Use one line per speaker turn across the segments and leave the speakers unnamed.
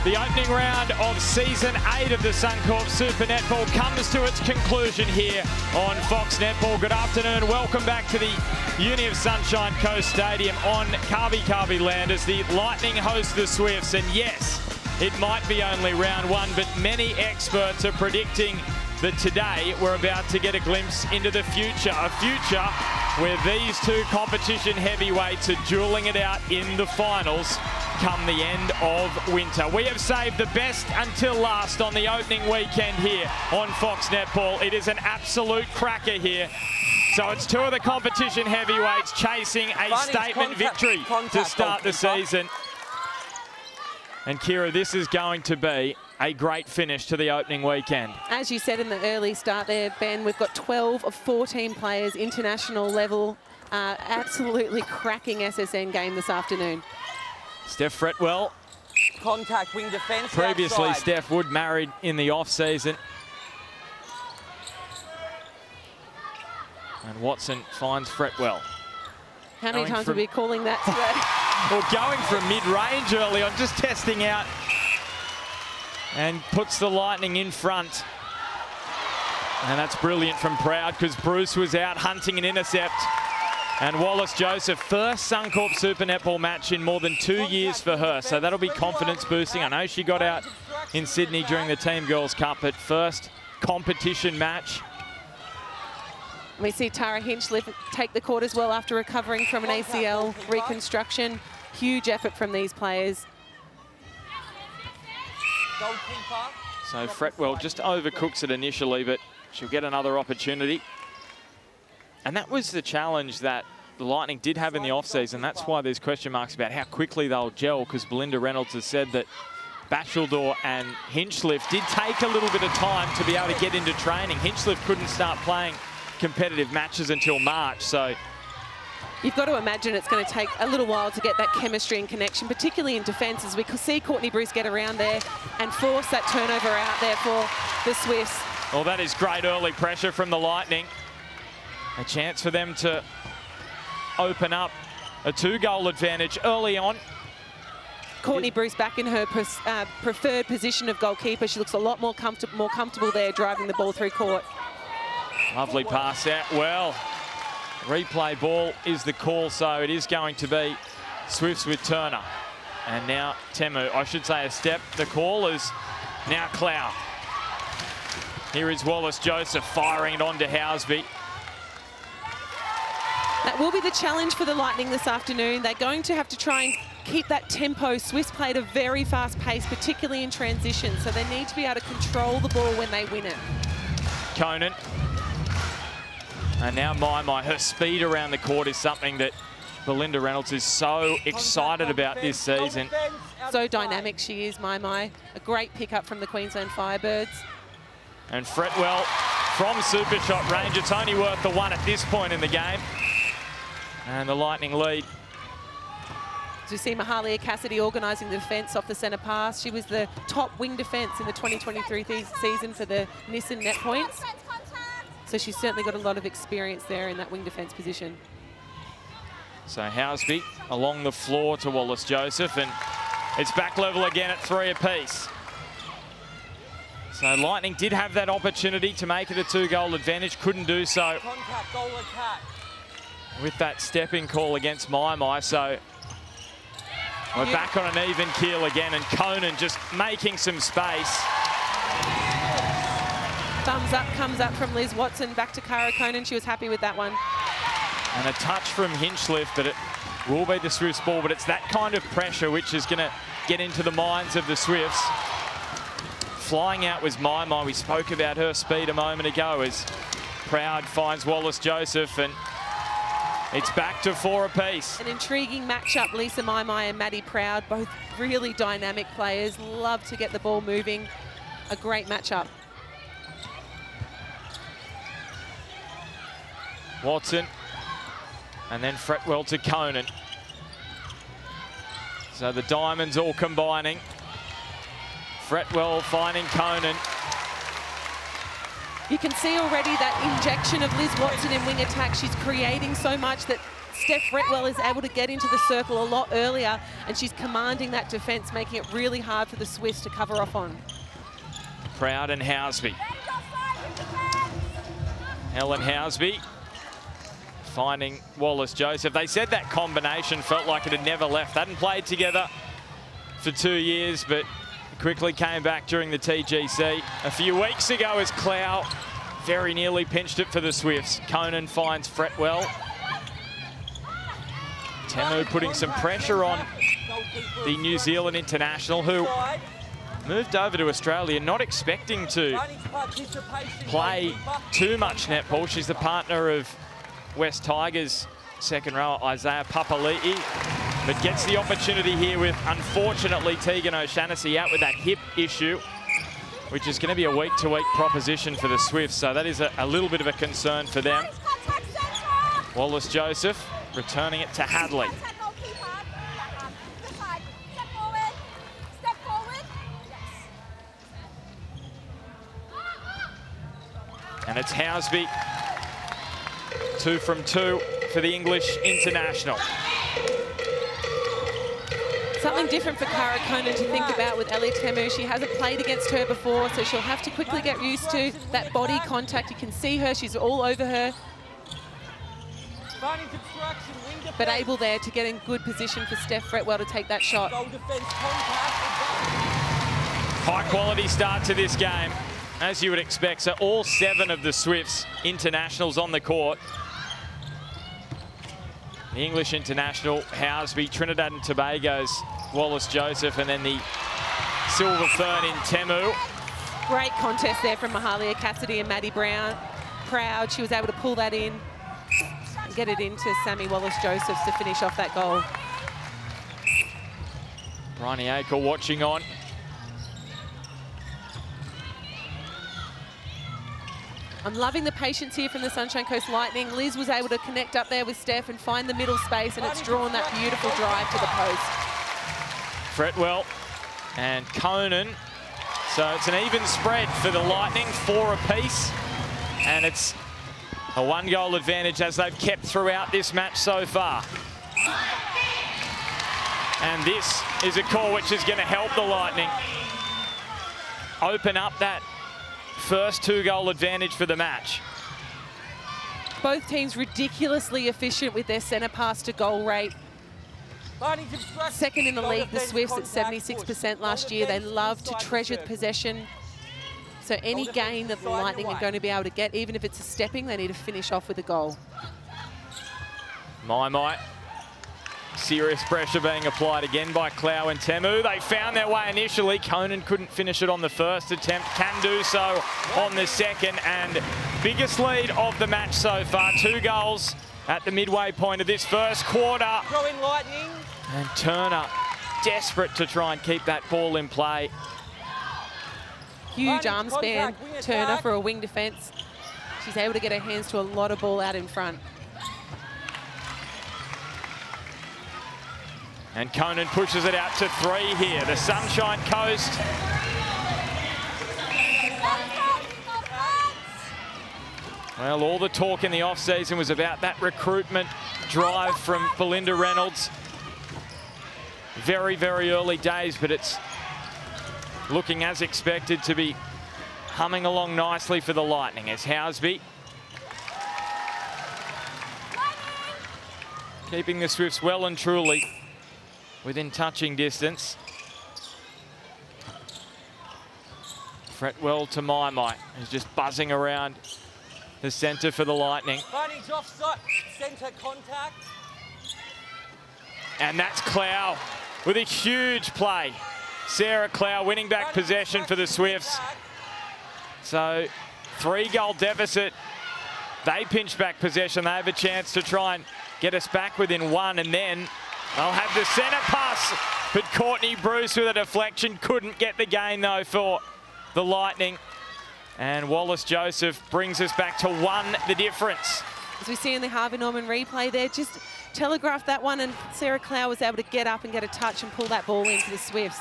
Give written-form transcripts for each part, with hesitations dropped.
The opening round of Season 8 of the Suncorp Super Netball comes to its conclusion here on Fox Netball. Good afternoon. Welcome back to the Uni of Sunshine Coast Stadium on Kabi land as the Lightning host the Swifts. And yes, it might be only round one, but many experts are predicting that today we're about to get a glimpse into the future. A future where these two competition heavyweights are dueling it out in the finals come the end of winter. We have saved the best until last on the opening weekend here on Fox Netball. It is an absolute cracker here. So it's two of the competition heavyweights chasing a statement victory to start the season. And Kira, this is going to be a great finish to the opening weekend.
As you said in the early start there, Ben, we've got 12 of 14 players, international level, absolutely cracking SSN game this afternoon.
Steph Fretwell.
Contact wing defence.
Previously,
outside.
Steph Wood married in the off-season. And Watson finds Fretwell.
How many times are we calling that today?
Well, going from mid-range early on, just testing out. And puts the Lightning in front. And that's brilliant from Proud because Bruce was out hunting an intercept. And Wallace-Joseph, first Suncorp Super Netball match in more than 2 years for her. So that'll be confidence boosting. I know she got out in Sydney during the Team Girls Cup, but first competition match.
We see Tara Hinchliffe take the court as well after recovering from an ACL reconstruction. Huge effort from these players.
So Fretwell just overcooks it initially, but she'll get another opportunity. And that was the challenge that the Lightning did have in the off-season. That's why there's question marks about how quickly they'll gel, because Belinda Reynolds has said that Batcheldor and Hinchliffe did take a little bit of time to be able to get into training. Hinchliffe couldn't start playing competitive matches until March, so
you've got to imagine it's going to take a little while to get that chemistry and connection, particularly in defence, as we could see Courtney Bruce get around there and force that turnover out there for the Swifts.
Well, that is great early pressure from the Lightning. A chance for them to open up a 2-goal advantage early on.
Courtney Bruce back in her preferred position of goalkeeper. She looks a lot more comfortable there, driving the ball through court.
Lovely pass out. Well, replay ball is the call, so it is going to be Swifts with Turner. And now Temu, I should say a step. The call is now Clow. Here is Wallace-Joseph firing it on to Housby.
That will be the challenge for the Lightning this afternoon. They're going to have to try and keep that tempo. Swifts play at a very fast pace, particularly in transition, so they need to be able to control the ball when they win it.
Conan. And now Mai, her speed around the court is something that Belinda Reynolds is so excited about this season.
So dynamic she is, Mai. A great pickup from the Queensland Firebirds.
And Fretwell from super shot range. It's only worth the one at this point in the game. And the Lightning lead.
As we see Mahalia Cassidy organising the defence off the centre pass. She was the top wing defence in the 2023 season for the Nissan net points. So she's certainly got a lot of experience there in that wing defence position.
So Housby along the floor to Wallace-Joseph, and it's back level again at 3 apiece. So Lightning did have that opportunity to make it a 2-goal advantage, couldn't do so.
Contact, goal attack.
With that stepping call against Mai, so we're back on an even keel again, and Conan just making some space.
Thumbs up comes up from Liz Watson, back to Cara Conan. She was happy with that one.
And a touch from Hinchliffe, but it will be the Swifts ball, but it's that kind of pressure which is going to get into the minds of the Swifts. Flying out was Mai. We spoke about her speed a moment ago as Proud finds Wallace-Joseph, and it's back to 4 apiece.
An intriguing matchup, Lisa Mai and Maddie Proud, both really dynamic players, love to get the ball moving. A great matchup.
Watson, and then Fretwell to Conan. So the diamonds all combining. Fretwell finding Conan.
You can see already that injection of Liz Watson in wing attack. She's creating so much that Steph Fretwell is able to get into the circle a lot earlier, and she's commanding that defence, making it really hard for the Swifts to cover off on.
Proud and Housby. Helen Housby finding Wallace-Joseph. They said that combination felt like it had never left. They hadn't played together for 2 years, but quickly came back during the TGC. A few weeks ago as Clow very nearly pinched it for the Swifts. Conan finds Fretwell. Temu putting some pressure on the New Zealand international, who moved over to Australia not expecting to play too much netball. She's the partner of West Tigers second rower Isaiah Papali'i, but gets the opportunity here with, unfortunately, Tegan O'Shannessy out with that hip issue, which is going to be a week-to-week proposition for the Swifts, so that is a little bit of a concern for them. Wallace-Joseph returning it to Hadley. And it's Housby, 2 from 2 for the English international.
Something different for Cara Conan to think about with Ellie Temu. She hasn't played against her before, so she'll have to quickly get used to that body contact. You can see her, she's all over her. But able there to get in good position for Steph Fretwell to take that shot.
High quality start to this game, as you would expect. So all 7 of the Swifts internationals on the court. The English international, Housby, Trinidad and Tobago's Wallace-Joseph, and then the silver fern in Temu.
Great contest there from Mahalia Cassidy and Maddie Brown. Proud she was able to pull that in and get it into Sammy Wallace-Josephs to finish off that goal.
Bryony Akel watching on.
I'm loving the patience here from the Sunshine Coast Lightning. Liz was able to connect up there with Steph and find the middle space, and it's drawn that beautiful drive to the post.
Fretwell and Conan. So it's an even spread for the Lightning, 4 apiece. And it's a 1-goal advantage as they've kept throughout this match so far. And this is a call which is going to help the Lightning open up that first 2-goal advantage for the match.
Both teams ridiculously efficient with their centre pass to goal rate. Second in the league, the Swifts at 76% last year. They love to treasure the possession. So any gain that the Lightning are going to be able to get, even if it's a stepping, they need to finish off with a goal.
My. Serious pressure being applied again by Clow and Temu. They found their way initially. Conan couldn't finish it on the first attempt. Can do so on the second. And biggest lead of the match so far. 2 goals at the midway point of this first quarter.
Throw in Lightning.
And Turner desperate to try and keep that ball in play.
Huge arm span, Turner, for a wing defence. She's able to get her hands to a lot of ball out in front.
And Conan pushes it out to 3 here. The Sunshine Coast. Well, all the talk in the off-season was about that recruitment drive from Belinda Reynolds. Very, very early days, but it's looking as expected to be humming along nicely for the Lightning as Housby keeping the Swifts well and truly within touching distance. Fretwell to Mai, who's just buzzing around the centre for the Lightning.
Barney's offside, centre contact.
And that's Clow with a huge play. Sarah Clow winning back possession for the Swifts. So 3-goal deficit. They pinch back possession. They have a chance to try and get us back within 1, and then they'll have the centre pass. But Courtney Bruce with a deflection couldn't get the gain though for the Lightning. And Wallace-Joseph brings us back to 1, the difference.
As we see in the Harvey Norman replay there, just telegraphed that one, and Sarah Clow was able to get up and get a touch and pull that ball into the Swifts.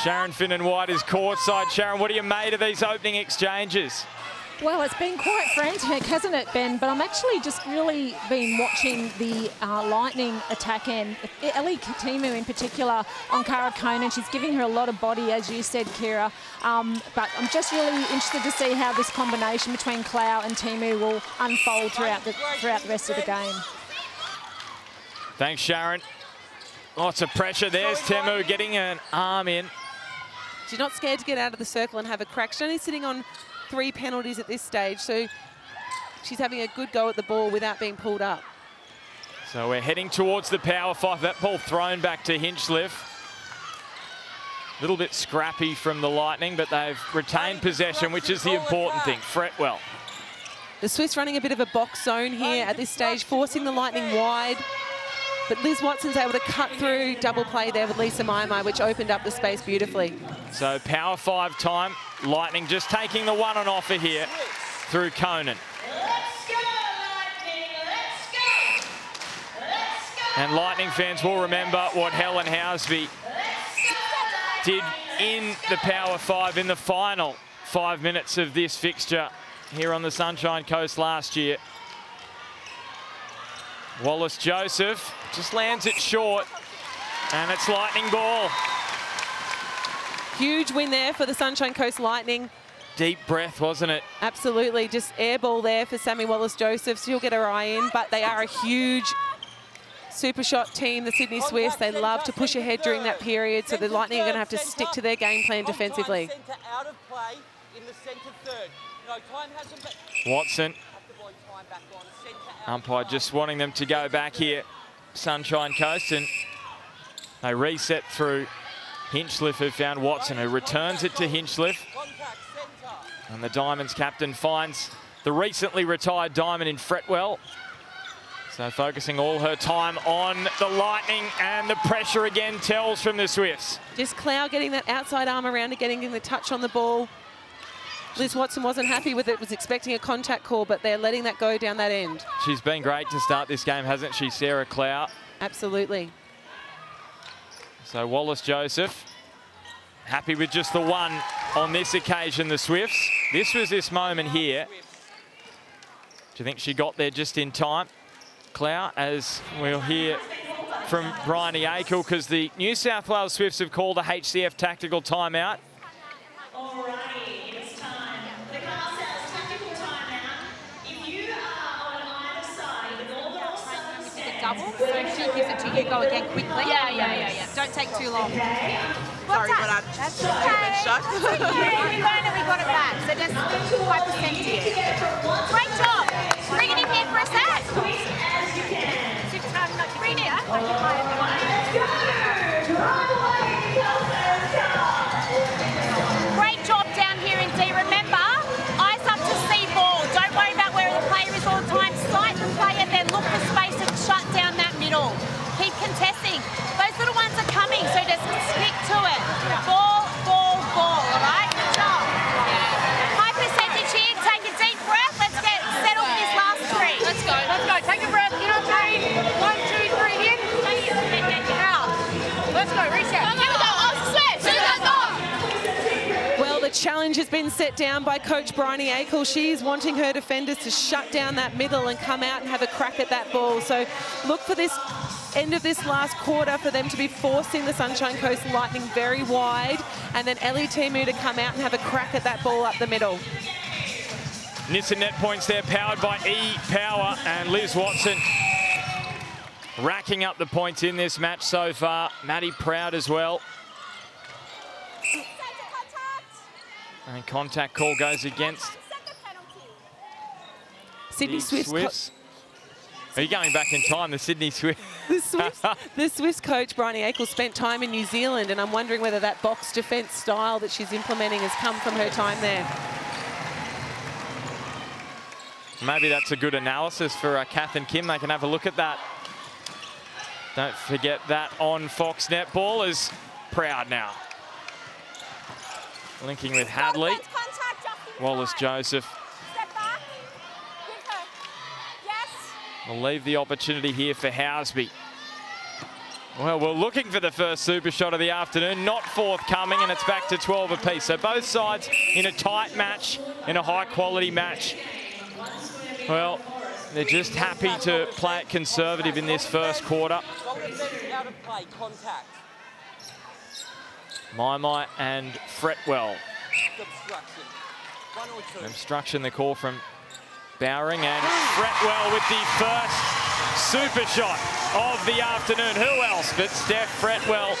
Sharon Finnan-White is courtside. Sharon, what do you made of these opening exchanges?
Well, it's been quite frantic, hasn't it, Ben? But I'm actually just really been watching the Lightning attack end. Ellie Katimu in particular on Cara Conan. She's giving her a lot of body, as you said, Kira. But I'm just really interested to see how this combination between Clow and Timu will unfold throughout the rest of the game.
Thanks, Sharon. Lots of pressure. There's Temu getting an arm in.
She's not scared to get out of the circle and have a crack. She's only sitting on 3 penalties at this stage, so she's having a good go at the ball without being pulled up.
So we're heading towards the power 5. That ball thrown back to Hinchliffe. A little bit scrappy from the Lightning, but they've retained possession, which is the important thing. Fretwell.
The Swifts running a bit of a box zone here at this stage, forcing the Lightning wide. But Liz Watson's able to cut through, double play there with Lisa Maimai, which opened up the space beautifully.
So power 5 time. Lightning just taking the one on offer here through Conan. And Lightning fans will remember what Helen Housby did in the power 5 in the final 5 minutes of this fixture here on the Sunshine Coast last year. Wallace Joseph just lands it short, and it's Lightning ball.
Huge win there for the Sunshine Coast Lightning.
Deep breath, wasn't it?
Absolutely, just air ball there for Sammy Wallace-Joseph. She'll get her eye in, but they are a huge super shot team, the Sydney Swifts. They love to push ahead during that period, so the Lightning are going to have to stick to their game plan defensively.
Watson. Umpire just wanting them to go back here, Sunshine Coast, and they reset through Hinchliffe, who found Watson, who returns it to Hinchliffe. And the Diamonds captain finds the recently retired Diamond in Fretwell. So focusing all her time on the Lightning, and the pressure again tells from the Swifts.
Just Clow getting that outside arm around and getting the touch on the ball. Liz Watson wasn't happy with it, was expecting a contact call, but they're letting that go down that end.
She's been great to start this game, hasn't she, Sarah Clow?
Absolutely.
So Wallace-Joseph, happy with just the one on this occasion, the Swifts. This was this moment here. Do you think she got there just in time, Clow, as we'll hear from Bryony Akel, because the New South Wales Swifts have called a HCF tactical timeout.
Double, so she gives it to you, go again quickly. Yeah. Don't take too long. Sorry, but I'm just a bit shocked. We learned that we got it back, so just 5% here. Great job. Bring it in here for a sec. Bring it in. Great job down here in D. Remember, eyes up to see ball. Don't worry about where the player is all the time. Sight the player, then look for space and shut down that middle. Keep contesting. Those little ones are coming, so just stick to it. Ball, all right? Good job. High percentage here. Take a deep breath. Let's get settled for this last 3. Let's go. Take a breath. Get on 3. 1, 2, 3, in. Out. Let's go. Reset. Here we go.
Well, the challenge has been set down by Coach Bryony Akel. She's wanting her defenders to shut down that middle and come out and have a crack at that ball. So look for this end of this last quarter for them to be forcing the Sunshine Coast Lightning very wide, and then Ellie Timu to come out and have a crack at that ball up the middle.
Nissan net points there, powered by E-Power, and Liz Watson racking up the points in this match so far. Maddie Proud as well. And contact call goes against
Sydney Swifts.
Are you going back in time, the Sydney Swifts?
The Swifts coach, Bryony Akel, spent time in New Zealand, and I'm wondering whether that box defence style that she's implementing has come from her time there.
Maybe that's a good analysis for Kath and Kim. They can have a look at that. Don't forget that on Fox Netball is Proud now. Linking with Hadley. Wallace-Joseph. We'll leave the opportunity here for Housby. Well, we're looking for the first super shot of the afternoon, not forthcoming, and it's back to 12 apiece. So both sides in a tight match, in a high-quality match. Well, they're just happy to play it conservative in this first quarter.
Out of play, contact.
Mai and Fretwell.
Obstruction. 1 or 2.
Obstruction, the call from Bowering, and Fretwell with the first super shot of the afternoon. Who else but Steph Fretwell?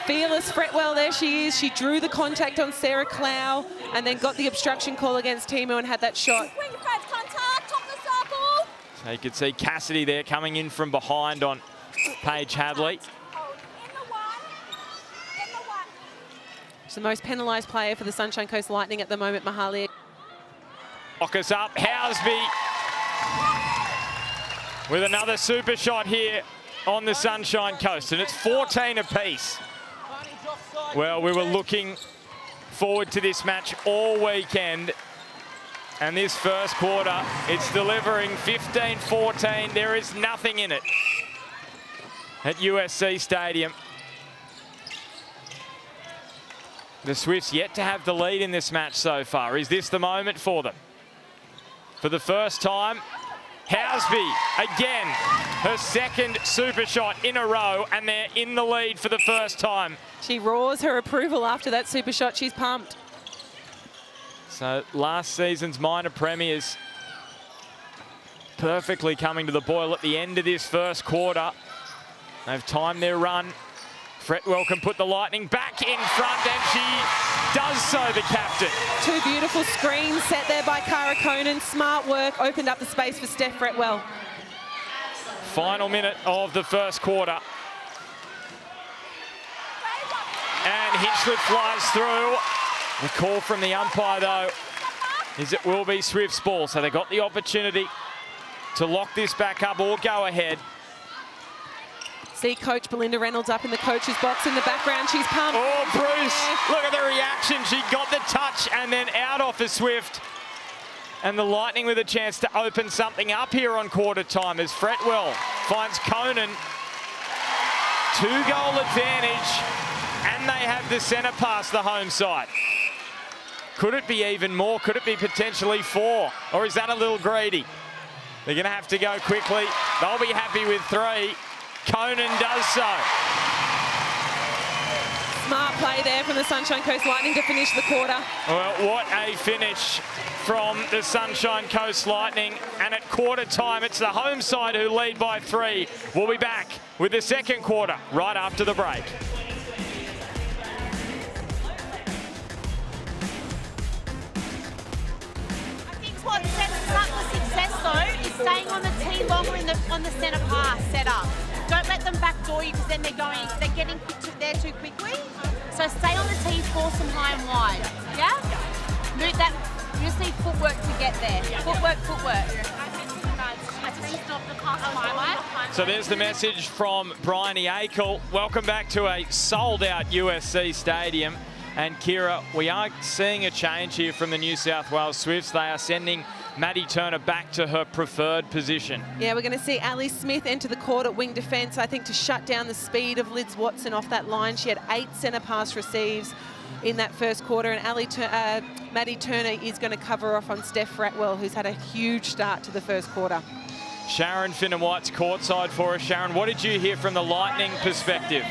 Fearless Fretwell, there she is. She drew the contact on Sarah Clow and then got the obstruction call against Timu and had that shot.
Contact, top the circle.
So you could see Cassidy there coming in from behind on Paige Hadley.
She's the most penalised player for the Sunshine Coast Lightning at the moment, Mahalia.
Focus up, Housby with another super shot here on the Sunshine Coast, and it's 14 apiece. Well, we were looking forward to this match all weekend, and this first quarter, it's delivering 15-14. There is nothing in it at USC Stadium. The Swifts yet to have the lead in this match so far. Is this the moment for them? For the first time, Housby again, her second super shot in a row, and they're in the lead for the first time.
She roars her approval after that super shot. She's pumped.
So last season's minor premiers perfectly coming to the boil at the end of this first quarter. They've timed their run. Fretwell can put the Lightning back in front, and she does so, the captain.
Two beautiful screens set there by Cara Conan. Smart work, opened up the space for Steph Fretwell.
Final minute of the first quarter. And Hinchliffe flies through. The call from the umpire, though, is it will be Swift's ball. So they got the opportunity to lock this back up or go ahead.
See Coach Belinda Reynolds up in the coach's box in the background. She's pumped.
Oh, Bruce, look at the reaction. She got the touch and then out off a Swift. And the Lightning with a chance to open something up here on quarter time as Fretwell finds Conan. 2-goal advantage, and they have the centre pass the home side. Could it be even more? Could it be potentially 4? Or is that a little greedy? They're going to have to go quickly. They'll be happy with 3. Conan does so.
Smart play there from the Sunshine Coast Lightning to finish the quarter.
Well, what a finish from the Sunshine Coast Lightning. And at quarter time, it's the home side who lead by 3. We'll be back with the second quarter right after the break.
I think what sets us up for success, though, is staying on the tee longer on the centre pass setup. Don't let them backdoor you because then they're getting there too quickly. So stay on the tee, force them high and wide. Yeah? Move that. You just need footwork to get there. Footwork.
So there's the message from Bryony Akel. Welcome back to a sold-out USC Stadium. And Kira, we are seeing a change here from the New South Wales Swifts. They are sending Maddie Turner back to her preferred position. Yeah,
we're going to see Ali Smith enter the court at wing defence, I think, to shut down the speed of Liz Watson off that line. She had 8 centre pass receives in that first quarter, and Maddie Turner is going to cover off on Steph Fretwell, who's had a huge start to the first quarter.
Sharon Finnan-White's courtside for us. Sharon, what did you hear from the Lightning perspective?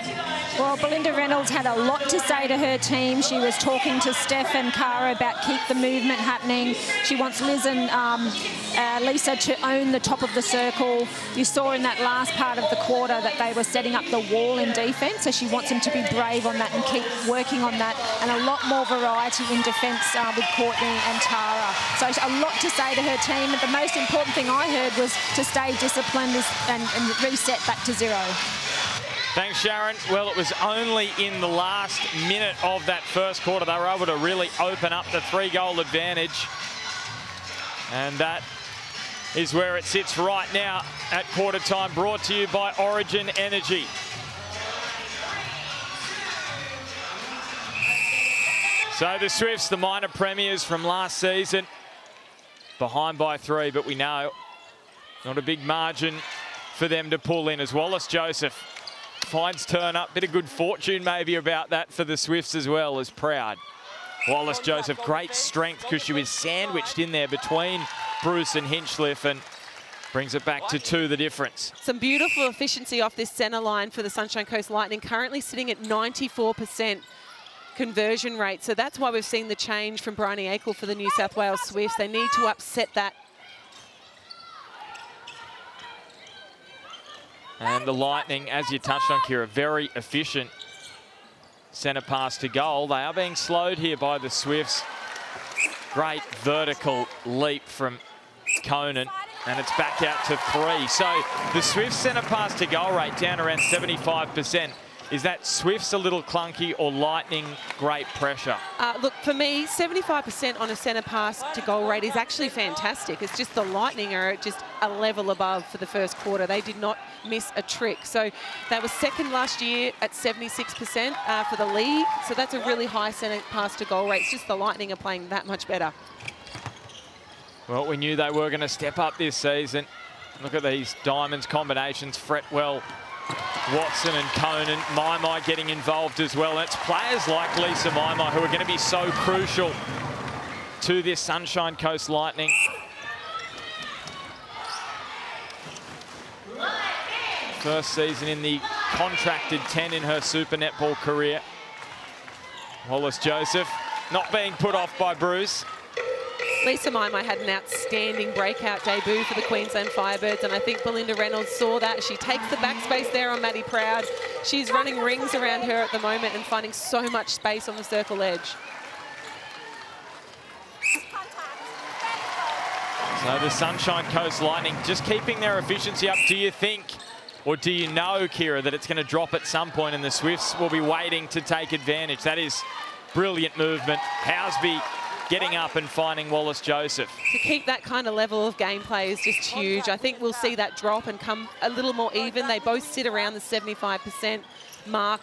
Well, Belinda Reynolds had a lot to say to her team. She was talking to Steph and Cara about keep the movement happening. She wants Liz and Lisa to own the top of the circle. You saw in that last part of the quarter that they were setting up the wall in defence, so she wants them to be brave on that and keep working on that, and a lot more variety in defence with Courtney and Tara. So a lot to say to her team. The most important thing I heard was to stay disciplined and reset back to 0.
Thanks, Sharon. Well, it was only in the last minute of that first quarter they were able to really open up the 3-goal advantage. And that is where it sits right now at quarter time, brought to you by Origin Energy. So the Swifts, the minor premiers from last season, behind by 3, but we know not a big margin for them to pull in as Wallace Joseph finds turn up. Bit of good fortune maybe about that for the Swifts as well as Proud. Wallace Joseph, great strength because she was sandwiched in there between Bruce and Hinchliffe and brings it back to 2 the difference.
Some beautiful efficiency off this centre line for the Sunshine Coast Lightning, currently sitting at 94% conversion rate. So that's why we've seen the change from Bryony Akel for the New South Wales Swifts. They need to upset that.
And the Lightning, as you touched on, Kira, very efficient centre pass to goal. They are being slowed here by the Swifts. Great vertical leap from Conan, and it's back out to 3. So the Swifts centre pass to goal rate down around 75%. Is that Swifts a little clunky or Lightning great pressure?
Look, for me, 75% on a centre pass to goal rate is actually fantastic. It's just the Lightning are just a level above for the first quarter. They did not miss a trick. So they were second last year at 76% for the league. So that's a really high centre pass to goal rate. It's just the Lightning are playing that much better.
Well, we knew they were going to step up this season. Look at these diamonds combinations. Fretwell, Watson and Conan, Maimai getting involved as well. And it's players like Lisa Maimai who are going to be so crucial to this Sunshine Coast Lightning. First season in the contracted 10 in her Super Netball career. Wallace Joseph not being put off by Bruce.
Lisa Maimai had an outstanding breakout debut for the Queensland Firebirds, and I think Belinda Reynolds saw that. She takes the backspace there on Maddie Proud. She's running rings around her at the moment and finding so much space on the circle edge.
So the Sunshine Coast Lightning just keeping their efficiency up. Do you think, or do you know, Kira, that it's going to drop at some point and the Swifts will be waiting to take advantage? That is brilliant movement. Housby getting up and finding Wallace Joseph.
To keep that kind of level of gameplay is just huge. I think we'll see that drop and come a little more even. They both sit around the 75% mark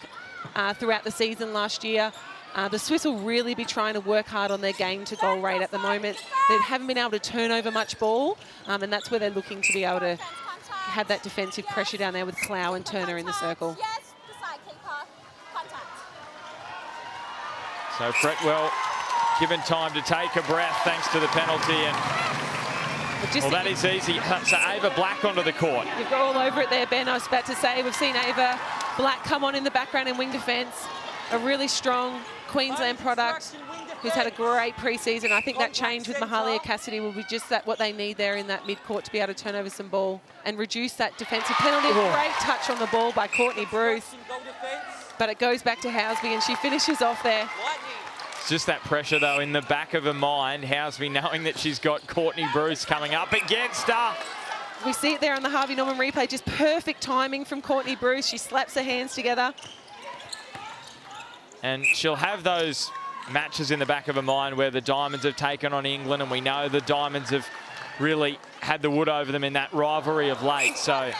throughout the season last year. The Swifts will really be trying to work hard on their game to goal rate at the moment. They haven't been able to turn over much ball, and that's where they're looking to be able to have that defensive pressure down there with Clow and Turner in the circle.
So Fretwell given time to take a breath thanks to the penalty, and well, that is easy. So Ava Black onto the court.
You've got all over it there, Ben. I was about to say, we've seen Ava Black come on in the background in wing defence. A really strong Queensland product who's had a great pre-season. I think that change with Mahalia Cassidy will be just that what they need there in that mid-court to be able to turn over some ball and reduce that defensive penalty.
Oh.
Great touch on the ball by Courtney Bruce. But it goes back to Housby and she finishes off there.
It's just that pressure, though, in the back of her mind. Housby knowing that she's got Courtney Bruce coming up against her.
We see it there on the Harvey Norman replay. Just perfect timing from Courtney Bruce. She slaps her hands together.
And she'll have those matches in the back of her mind where the Diamonds have taken on England, and we know the Diamonds have really had the wood over them in that rivalry of late. So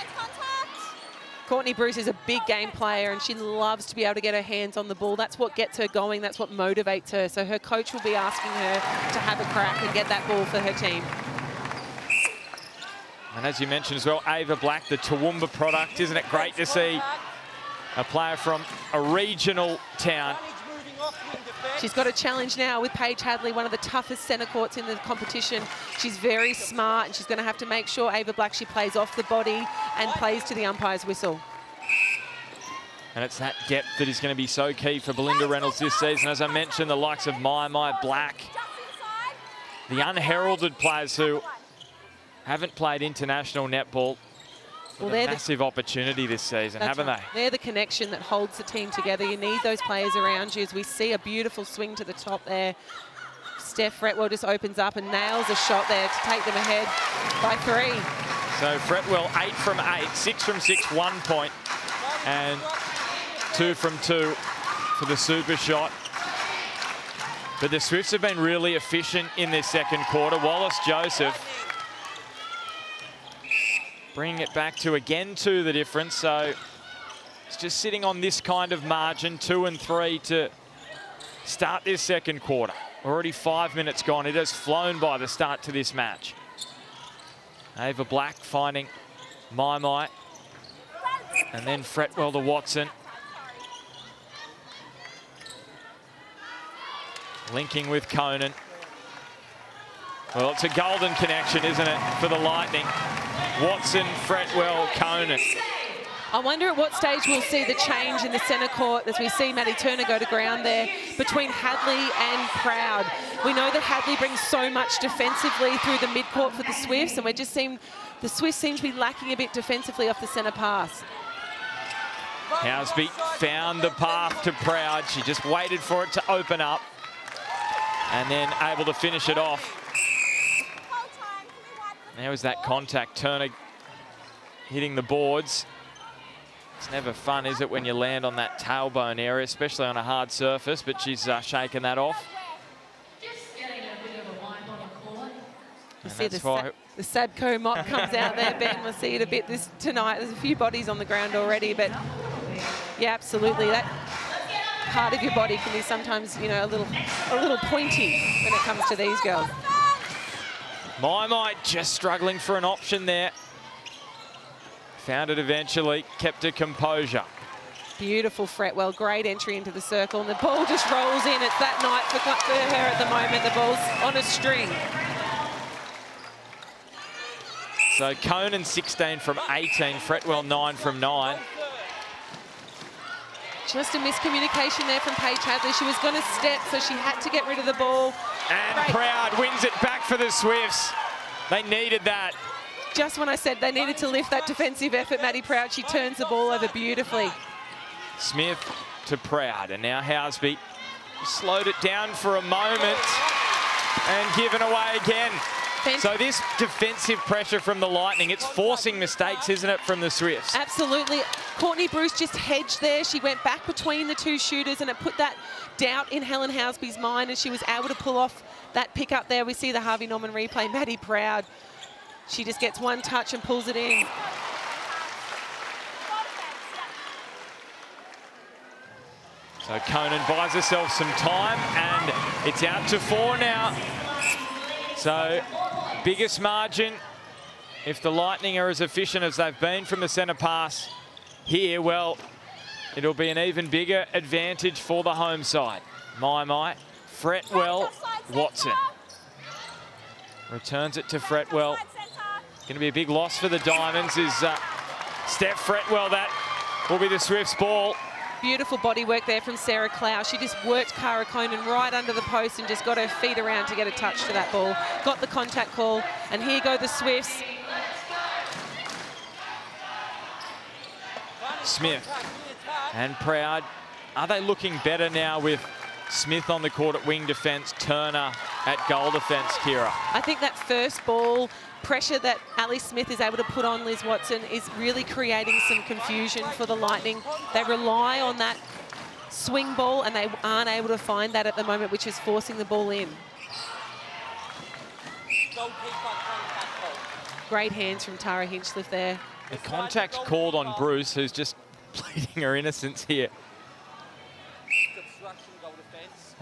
Courtney Bruce is a big game player and she loves to be able to get her hands on the ball. That's what gets her going. That's what motivates her. So her coach will be asking her to have a crack and get that ball for her team.
And as you mentioned as well, Ava Black, the Toowoomba product. Isn't it great to see a player from a regional town?
She's got a challenge now with Paige Hadley, one of the toughest centre courts in the competition. She's very smart and she's going to have to make sure Ava Black, she plays off the body and plays to the umpire's whistle.
And it's that depth that is going to be so key for Belinda Reynolds this season. As I mentioned, the likes of Maimai, Black, the unheralded players who haven't played international netball. Well, they're a massive opportunity this season, haven't they?
They're the connection that holds the team together. You need those players around you. As we see a beautiful swing to the top there. Steph Fretwell just opens up and nails a shot there to take them ahead by 3.
So Fretwell 8 from 8, 6 from 6, 1 point, and 2 from 2 for the super shot. But the Swifts have been really efficient in this second quarter. Wallace Joseph bringing it back to again 2 the difference. So it's just sitting on this kind of margin, 2 and 3 to start this second quarter. Already 5 minutes gone. It has flown by the start to this match. Ava Black finding Maimai. And then Fretwell to Watson. Linking with Conan. Well, it's a golden connection, isn't it, for the Lightning? Watson, Fretwell, Conan.
I wonder at what stage we'll see the change in the centre court as we see Maddie Turner go to ground there between Hadley and Proud. We know that Hadley brings so much defensively through the midcourt for the Swifts, and we're just seeing the Swifts seem to be lacking a bit defensively off the centre pass.
Housby found the path to Proud. She just waited for it to open up and then able to finish it off. Now is that contact. Turner hitting the boards. It's never fun, is it, when you land on that tailbone area, especially on a hard surface, but she's shaken that off.
You see the Sabco mop comes out there, Ben. We'll see it a bit tonight. There's a few bodies on the ground already, but yeah, absolutely. That part of your body can be sometimes, you know, a little pointy when it comes to these girls.
My just struggling for an option there. Found it eventually, kept her composure.
Beautiful Fretwell, great entry into the circle, and the ball just rolls in. It's that night for her at the moment. The ball's on a string.
So Conan 16 from 18, Fretwell 9 from 9.
Just a miscommunication there from Paige Hadley. She was going to step, so she had to get rid of the ball.
And Proud wins it back for the Swifts. They needed that.
Just when I said they needed to lift that defensive effort, Maddie Proud, she turns the ball over beautifully.
Smith to Proud, and now Housby slowed it down for a moment and given away again. So this defensive pressure from the Lightning, it's forcing mistakes, isn't it, from the Swifts?
Absolutely. Courtney Bruce just hedged there. She went back between the two shooters, and it put that doubt in Helen Housby's mind, and she was able to pull off that pick up there. We see the Harvey Norman replay. Maddie Proud, she just gets one touch and pulls it in.
So Conan buys herself some time, and it's out to 4 now. So biggest margin, if the Lightning are as efficient as they've been from the centre pass here, well, it'll be an even bigger advantage for the home side. Fretwell, Watson. Returns it to Fretwell. Going to be a big loss for the Diamonds is Steph Fretwell. That will be the Swifts' ball.
Beautiful body work there from Sarah Clow. She just worked Cara Conan right under the post and just got her feet around to get a touch to that ball. Got the contact call, and here go the Swifts.
Smith and Proud. Are they looking better now with Smith on the court at wing defence, Turner at goal defence, Kira?
I think that first ball pressure that Ali Smith is able to put on Liz Watson is really creating some confusion for the Lightning. They rely on that swing ball, and they aren't able to find that at the moment, which is forcing the ball in. Great hands from Tara Hinchcliffe there.
The contact called on Bruce, who's just pleading her innocence here.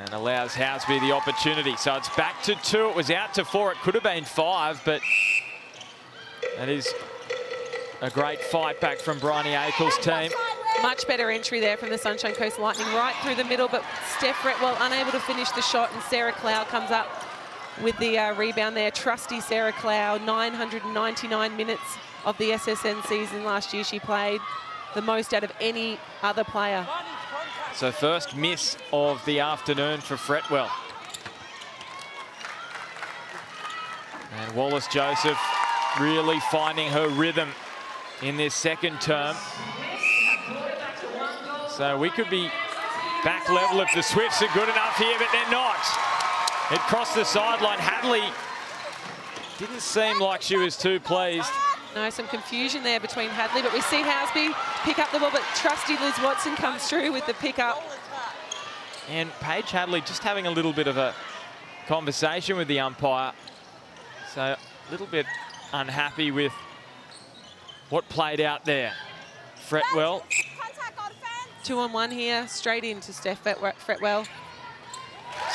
And allows Housby the opportunity. So it's back to 2. It was out to 4. It could have been 5, but that is a great fight back from Bryony Akel's team.
Much better entry there from the Sunshine Coast Lightning, right through the middle, but Steph Fretwell unable to finish the shot, and Sarah Clow comes up with the rebound there. Trusty Sarah Clow, 999 minutes of the SSN season last year she played, the most out of any other player.
So first miss of the afternoon for Fretwell. And Wallace Joseph really finding her rhythm in this second term. So we could be back level if the Swifts are good enough here, but they're not. It crossed the sideline. Hadley didn't seem like she was too pleased.
No, some confusion there between Hadley, but we see Housby pick up the ball, but trusty Liz Watson comes through with the pick-up.
And Paige Hadley just having a little bit of a conversation with the umpire. So a little bit unhappy with what played out there. Fretwell.
2-on-1 here, straight into Steph Fretwell.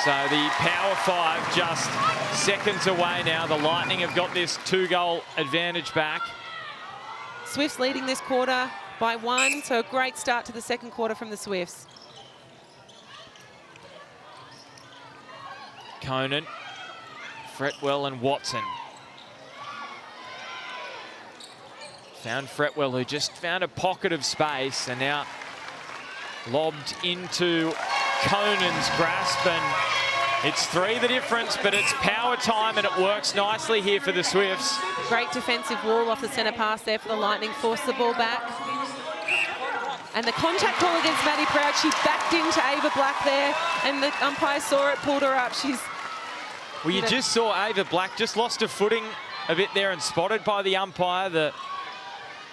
So the power 5 just seconds away now. The Lightning have got this 2-goal advantage back.
Swifts leading this quarter by 1, so a great start to the second quarter from the Swifts.
Conan, Fretwell and Watson. Found Fretwell, who just found a pocket of space, and now lobbed into Conan's grasp, and it's 3 the difference, but it's power time, and it works nicely here for the Swifts.
Great defensive wall off the centre pass there for the Lightning, forced the ball back. And the contact call against Maddie Proud, she backed into Ava Black there, and the umpire saw it, pulled her up.
Well, you just saw Ava Black just lost her footing a bit there and spotted by the umpire. The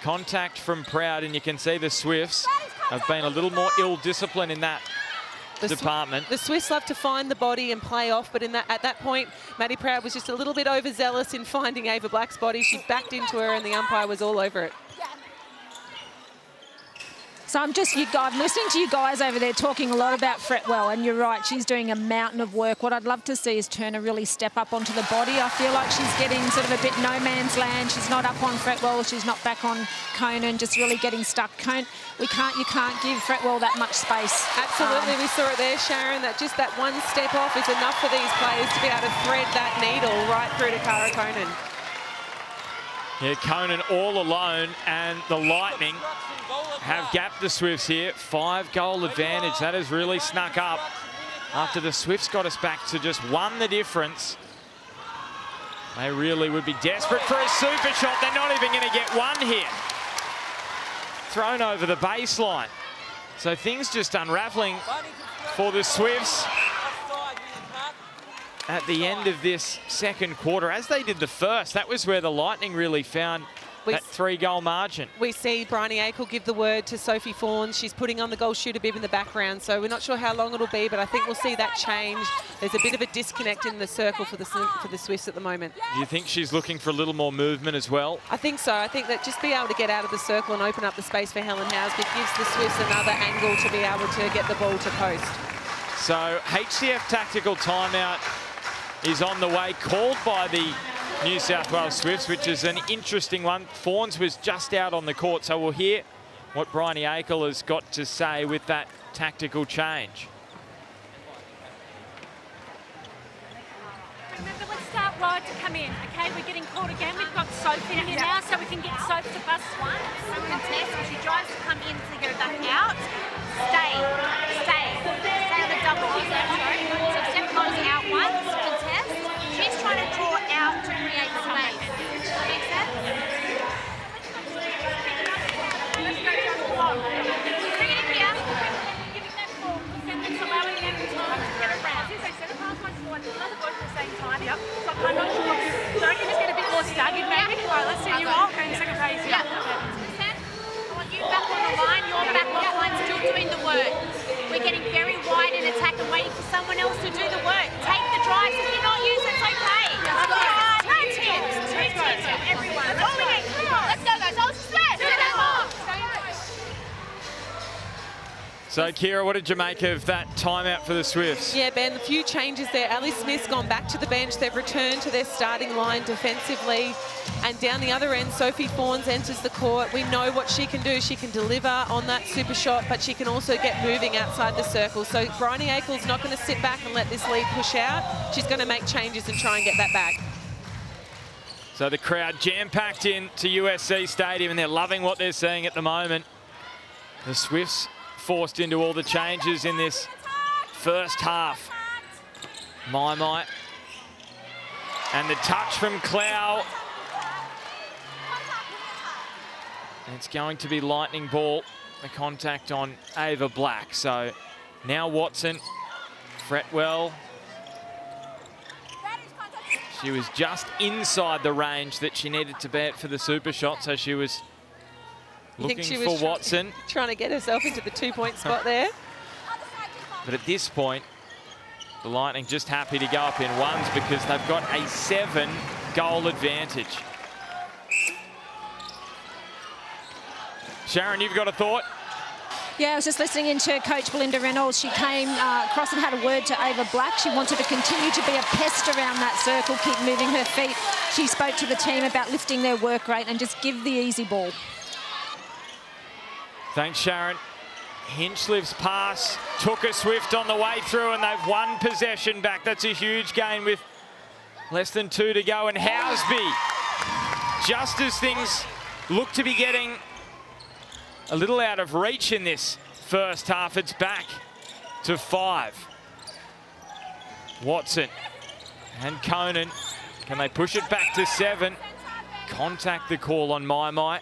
contact from Proud, and you can see the Swifts have been a little more ill-disciplined in that department.
The Swifts love to find the body and play off, but at that point, Maddie Proud was just a little bit overzealous in finding Ava Black's body. She backed into her, and the umpire was all over it.
So I'm listening to you guys over there talking a lot about Fretwell, and you're right, she's doing a mountain of work. What I'd love to see is Turner really step up onto the body. I feel like she's getting sort of a bit no man's land. She's not up on Fretwell, she's not back on Conan, just really getting stuck. You can't give Fretwell that much space.
Absolutely, we saw it there, Sharon, that just that one step off is enough for these players to be able to thread that needle right through to Cara Conan.
Yeah, Conan all alone, and the Lightning have gapped the Swifts here. 5-goal advantage. That has really snuck up after the Swifts got us back to just 1 the difference. They really would be desperate for a super shot. They're not even going to get 1 here. Thrown over the baseline. So things just unraveling for the Swifts at the end of this second quarter, as they did the first. That was where the Lightning really found that 3-goal margin.
We see Bryony Akel give the word to Sophie Fawns. She's putting on the goal shooter bib in the background, so we're not sure how long it'll be, but I think we'll see that change. There's a bit of a disconnect in the circle for the Swifts at the moment.
Do you think she's looking for a little more movement as well?
I think so. I think that just be able to get out of the circle and open up the space for Helen Housby gives the Swifts another angle to be able to get the ball to post.
So HCF tactical timeout is on the way, called by the New South Wales Swifts, which is an interesting one. Fawns was just out on the court, so we'll hear what Bryony Akel has got to say with that tactical change.
Remember, let's start Rod to come in, okay? We're getting called again. We've got Sophie in here now, so we can get Sophie to bus 1. Contest. She tries to come in to get her back out. Stay on the double. So Steph goes out once, contest. She's trying to draw out to create space. Makes sense? Let's go down the wall. Bring it in here. Giving that ball. And it's allowing them time to get around. So centre pass one forward, another ball at the same time. Yep. So I'm not sure. So I can just get a bit more staggered maybe. All right, let's see you all. Okay, second phase. Yep. I want you back on the line. You're back on the line, still doing the work. We're getting very wide in attack and waiting for someone else to do the work. Take the drives. If you're not using it, it's okay. Two tips. Everyone. That's all we need. Come on. Let's go, guys. I'll smash. Do that more.
So, Kira, what did you make of that timeout for the Swifts?
Yeah, Ben, a few changes there. Ali Smith's gone back to the bench. They've returned to their starting line defensively. And down the other end, Sophie Fawns enters the court. We know what she can do. She can deliver on that super shot, but she can also get moving outside the circle. So Bryony Akel's not going to sit back and let this lead push out. She's going to make changes and try and get that back.
So the crowd jam-packed into USC Stadium, and they're loving what they're seeing at the moment. The Swifts forced into all the changes in this first half. My. And the touch from Clow. And it's going to be Lightning ball. The contact on Ava Black. So now Watson, Fretwell. She was just inside the range that she needed to bet for the super shot, so she was looking for Watson.
Trying to get herself into the 2-point spot there.
But at this point, the Lightning just happy to go up in ones because they've got a 7-goal advantage. Sharon, you've got a thought?
Yeah, I was just listening into Coach Belinda Reynolds. She came across and had a word to Ava Black. She wanted to continue to be a pest around that circle, keep moving her feet. She spoke to the team about lifting their work rate and just give the easy ball.
Thanks, Sharon. Hinchlif's pass took a Swift on the way through, and they've won possession back. That's a huge gain with less than 2 to go. And Housby, just as things look to be getting a little out of reach in this first half, it's back to 5. Watson and Conan, can they push it back to 7? Contact the call on Mai.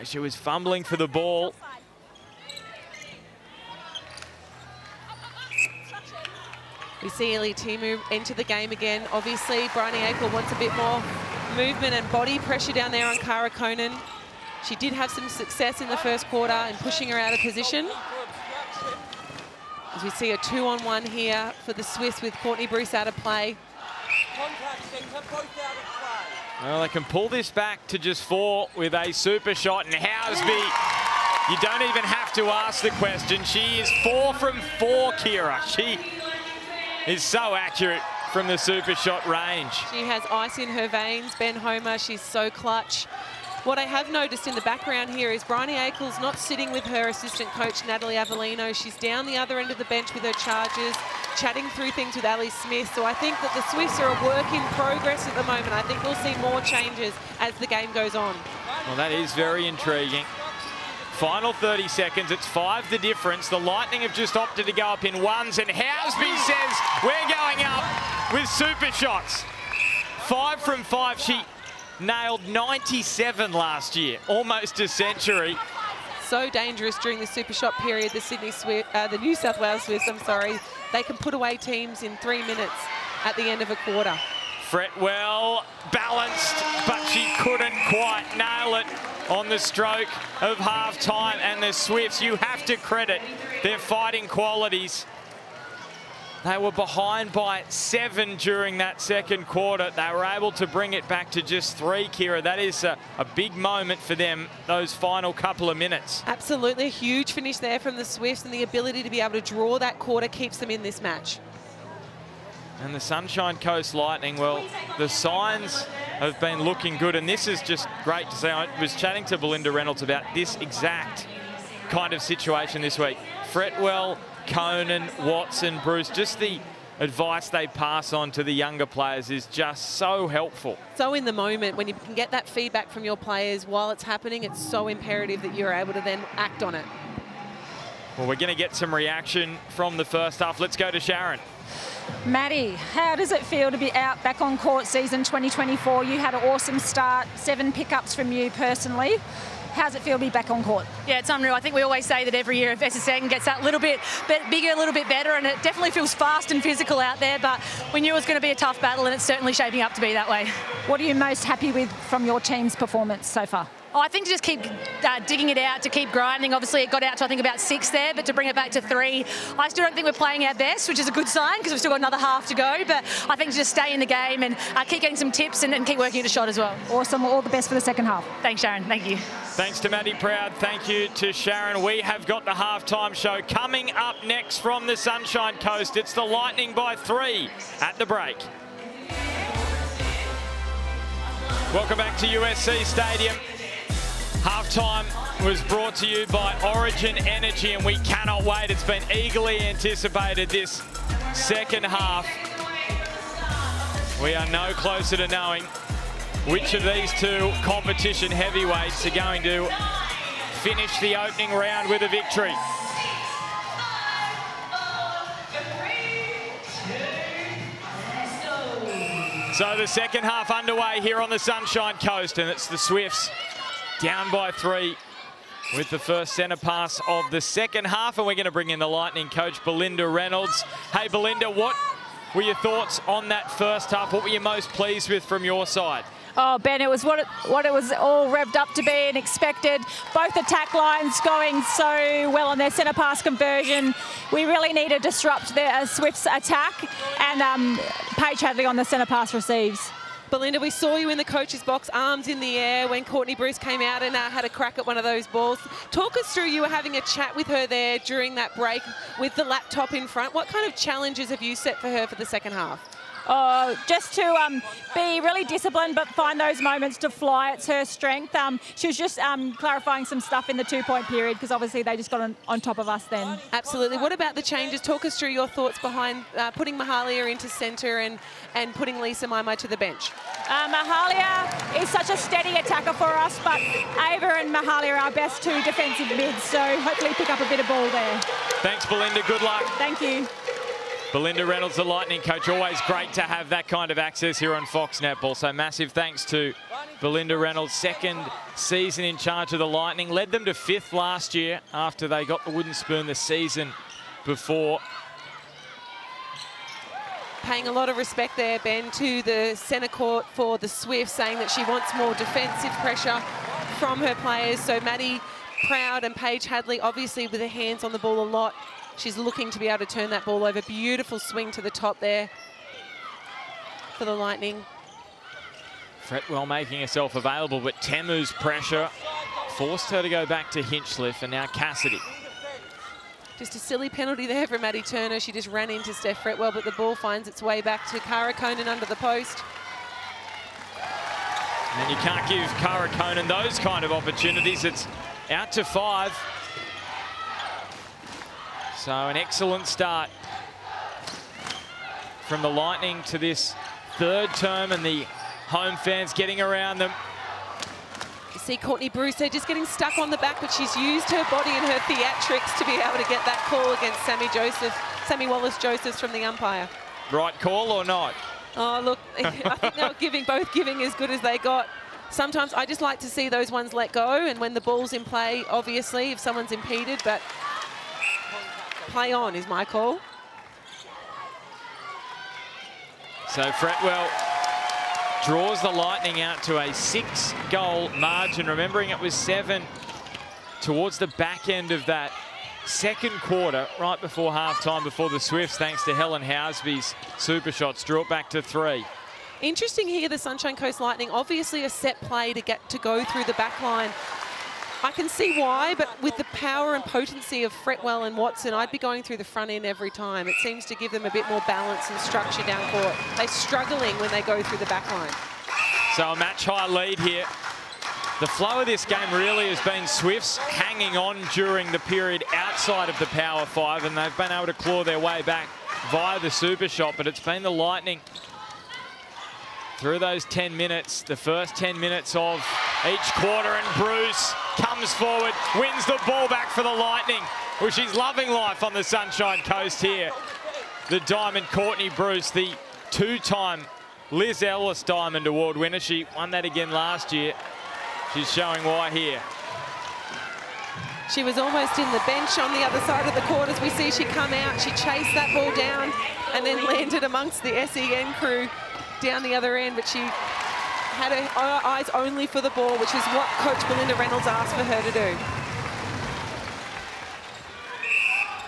She was fumbling for the ball.
We see Ellie Timu enter the game again. Obviously, Bryony Akel wants a bit more movement and body pressure down there on Cara Conan. She did have some success in the first quarter in pushing her out of position. As we see a 2-on-1 here for the Swifts with Courtney Bruce out of play.
Well, they can pull this back to just 4 with a super shot, and Housby, you don't even have to ask the question. She is 4 from 4, Kira. She is so accurate from the super shot range.
She has ice in her veins. Ben Homer, she's so clutch. What I have noticed in the background here is Bryony Akel's not sitting with her assistant coach, Natalie Avellino. She's down the other end of the bench with her charges, chatting through things with Ali Smith. So I think that the Swifts are a work in progress at the moment. I think we'll see more changes as the game goes on.
Well, that is very intriguing. Final 30 seconds, it's 5 the difference. The Lightning have just opted to go up in ones, and Housby says, we're going up with super shots. 5 from 5, she nailed 97 last year, almost a century.
So dangerous during the super shot period, the New South Wales Swifts, they can put away teams in 3 minutes at the end of a quarter.
Fretwell balanced, but she couldn't quite nail it on the stroke of half-time. And the Swifts, you have to credit their fighting qualities. They were behind by 7 during that second quarter. They were able to bring it back to just 3, Kira. That is a big moment for them, those final couple of minutes.
Absolutely, a huge finish there from the Swifts, and the ability to be able to draw that quarter keeps them in this match.
And the Sunshine Coast Lightning, well, the signs have been looking good, and this is just great to see. I was chatting to Belinda Reynolds about this exact kind of situation this week. Fretwell, Conan, Watson, Bruce, just the advice they pass on to the younger players is just so helpful.
So in the moment, when you can get that feedback from your players while it's happening, it's so imperative that you're able to then act on it.
Well, we're going to get some reaction from the first half. Let's go to Sharon.
Maddie, how does it feel to be out back on court season 2024? You had an awesome start, 7 pickups from you personally. How's it feel to be back on court?
Yeah, it's unreal. I think we always say that every year if SSN gets that little bit bigger, a little bit better, and it definitely feels fast and physical out there, but we knew it was going to be a tough battle, and it's certainly shaping up to be that way.
What are you most happy with from your team's performance so far?
Oh, I think to just keep digging it out, to keep grinding. Obviously, it got out to, I think, about 6 there, but to bring it back to 3, I still don't think we're playing our best, which is a good sign because we've still got another half to go, but I think to just stay in the game and keep getting some tips and keep working at a shot as well.
Awesome. All the best for the second half.
Thanks, Sharon. Thank you.
Thanks to Maddie Proud. Thank you to Sharon. We have got the halftime show coming up next from the Sunshine Coast. It's the Lightning by 3 at the break. Welcome back to USC Stadium. Halftime was brought to you by Origin Energy, and we cannot wait. It's been eagerly anticipated, this second half. We are no closer to knowing which of these 2 competition heavyweights are going to finish the opening round with a victory. So the second half underway here on the Sunshine Coast, and it's the Swifts down by 3 with the first centre pass of the second half, and we're going to bring in the Lightning coach, Belinda Reynolds. Hey, Belinda, what were your thoughts on that first half? What were you most pleased with from your side?
Oh, Ben, it was what it was all revved up to be and expected. Both attack lines going so well on their centre pass conversion. We really need to disrupt their Swifts attack, and Paige Hadley on the centre pass receives.
Belinda, we saw you in the coach's box, arms in the air, when Courtney Bruce came out and had a crack at one of those balls. Talk us through, you were having a chat with her there during that break with the laptop in front. What kind of challenges have you set for her for the second half?
Just to be really disciplined, but find those moments to fly. It's her strength. She was just clarifying some stuff in the 2-point period because obviously they just got on top of us then.
Absolutely. What about the changes? Talk us through your thoughts behind putting Mahalia into centre and putting Lisa Maimai to the bench.
Mahalia is such a steady attacker for us, but Ava and Mahalia are our best two defensive mids, so hopefully pick up a bit of ball there.
Thanks, Belinda. Good luck.
Thank you.
Belinda Reynolds, the Lightning coach. Always great to have that kind of access here on Fox Netball. So massive thanks to Belinda Reynolds, second season in charge of the Lightning. Led them to 5th last year after they got the wooden spoon the season before.
Paying a lot of respect there, Ben, to the centre court for the Swifts, saying that she wants more defensive pressure from her players. So Maddie Proud and Paige Hadley, obviously with their hands on the ball a lot. She's looking to be able to turn that ball over. Beautiful swing to the top there for the Lightning.
Fretwell making herself available, but Temu's pressure forced her to go back to Hinchliffe, and now Cassidy.
Just a silly penalty there for Maddie Turner. She just ran into Steph Fretwell, but the ball finds its way back to Cara Conan under the post.
And you can't give Cara Conan those kind of opportunities. It's out to 5. So an excellent start from the Lightning to this 3rd term, and the home fans getting around them.
You see Courtney Bruce there just getting stuck on the back, but she's used her body and her theatrics to be able to get that call against Sammy Wallace-Josephs from the umpire.
Right call or not?
Oh, look, I think they were both giving as good as they got. Sometimes I just like to see those ones let go, and when the ball's in play, obviously, if someone's impeded, but play on is my call.
So Fretwell draws the Lightning out to a 6-goal margin. Remembering it was 7 towards the back end of that second quarter, right before half-time, before the Swifts, thanks to Helen Housby's super shots, drew it back to 3.
Interesting here, the Sunshine Coast Lightning, obviously a set play to go through the back line. I can see why, but with the power and potency of Fretwell and Watson, I'd be going through the front end every time. It seems to give them a bit more balance and structure down court. They're struggling when they go through the back line.
So a match-high lead here. The flow of this game really has been Swifts hanging on during the period outside of the Power 5, and they've been able to claw their way back via the super shot, but it's been the Lightning through those 10 minutes, the first 10 minutes of each quarter, and Bruce comes forward, wins the ball back for the Lightning. Well, she's loving life on the Sunshine Coast here. The Diamond Courtney Bruce, the 2-time Liz Ellis Diamond Award winner. She won that again last year. She's showing why here.
She was almost in the bench on the other side of the court as we see she come out. She chased that ball down and then landed amongst the SEN crew down the other end, but she had her eyes only for the ball, which is what Coach Belinda Reynolds asked for her to do.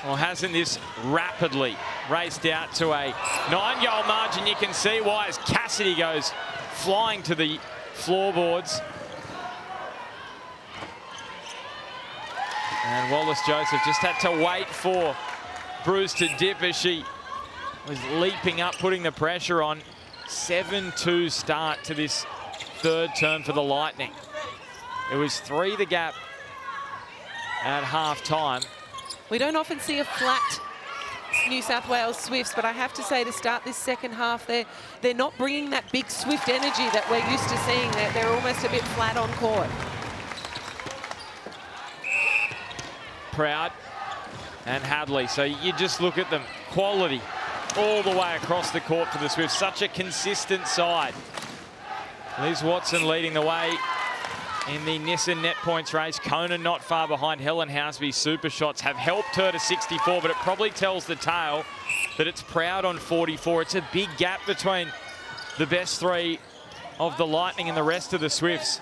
Well, hasn't this rapidly raced out to a 9-goal margin? You can see why as Cassidy goes flying to the floorboards. And Wallace-Joseph just had to wait for Bruce to dip as she was leaping up, putting the pressure on. 7-2 start to this 3rd term for the Lightning. It was 3 the gap at half-time.
We don't often see a flat New South Wales Swifts, but I have to say to start this second half, they're not bringing that big Swift energy that we're used to seeing. They're almost a bit flat on court.
Proud and Hadley. So you just look at them, quality all the way across the court for the Swifts. Such a consistent side. Liz Watson leading the way in the Nissan net points race. Conan not far behind. Helen Housby's super shots have helped her to 64, but it probably tells the tale that it's Proud on 44. It's a big gap between the best 3 of the Lightning and the rest of the Swifts.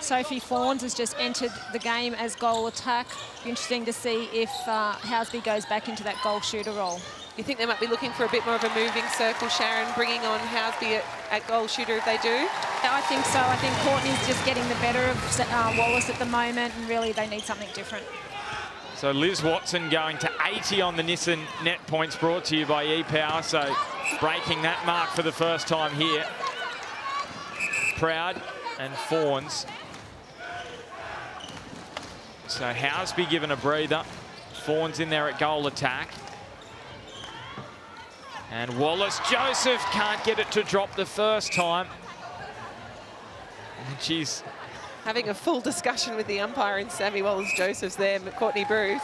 Sophie Fawns has just entered the game as goal attack. Be interesting to see if Housby goes back into that goal shooter role.
You think they might be looking for a bit more of a moving circle, Sharon, bringing on Housby at goal shooter if they do?
Yeah, I think so. I think Courtney's just getting the better of Wallace at the moment, and really they need something different.
So Liz Watson going to 80 on the Nissan net points, brought to you by E-Power. So breaking that mark for the first time here. Proud and Fawns. So Housby given a breather. Fawns in there at goal attack. And Wallace-Joseph can't get it to drop the first time. And she's
having a full discussion with the umpire and Sammy Wallace-Joseph's there, Courtney Bruce.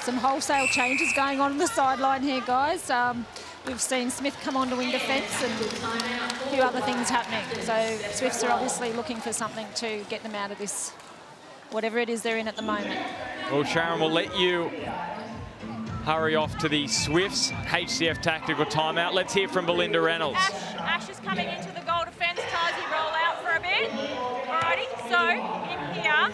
Some wholesale changes going on the sideline here, guys. We've seen Smith come on to wing defence and a few other things happening. So Swifts are obviously looking for something to get them out of this, whatever it is they're in at the moment.
Well, Sharon, we'll let you hurry off to the Swifts HCF tactical timeout. Let's hear from Belinda Reynolds.
Ash is coming into the goal defence. Tazi roll out for a bit. Alrighty, so in here,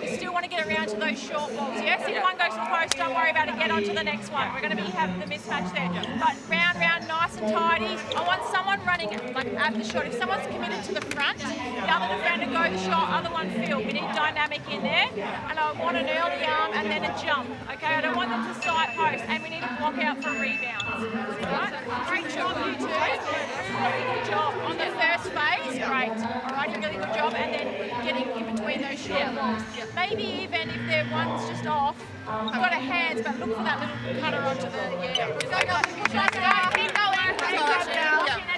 we still want to get around to those short balls, yes? If one goes to the post, don't worry about it, get on to the next one. We're going to be having the mismatch there. But round, nice and tidy. I want someone running like at the shot. If someone's committed to the front, the other defender go the shot, other one field. We need dynamic in there. And I want an early arm and then a jump, okay? I don't want them to side post, and we need to block out for rebounds. Right? Great job, you two. Really good job. On the first phase, great. Alrighty, really good job. And then getting in between those short balls. Maybe even if their one's just off, you've got a hands, but look for that little cutter onto the, keep going.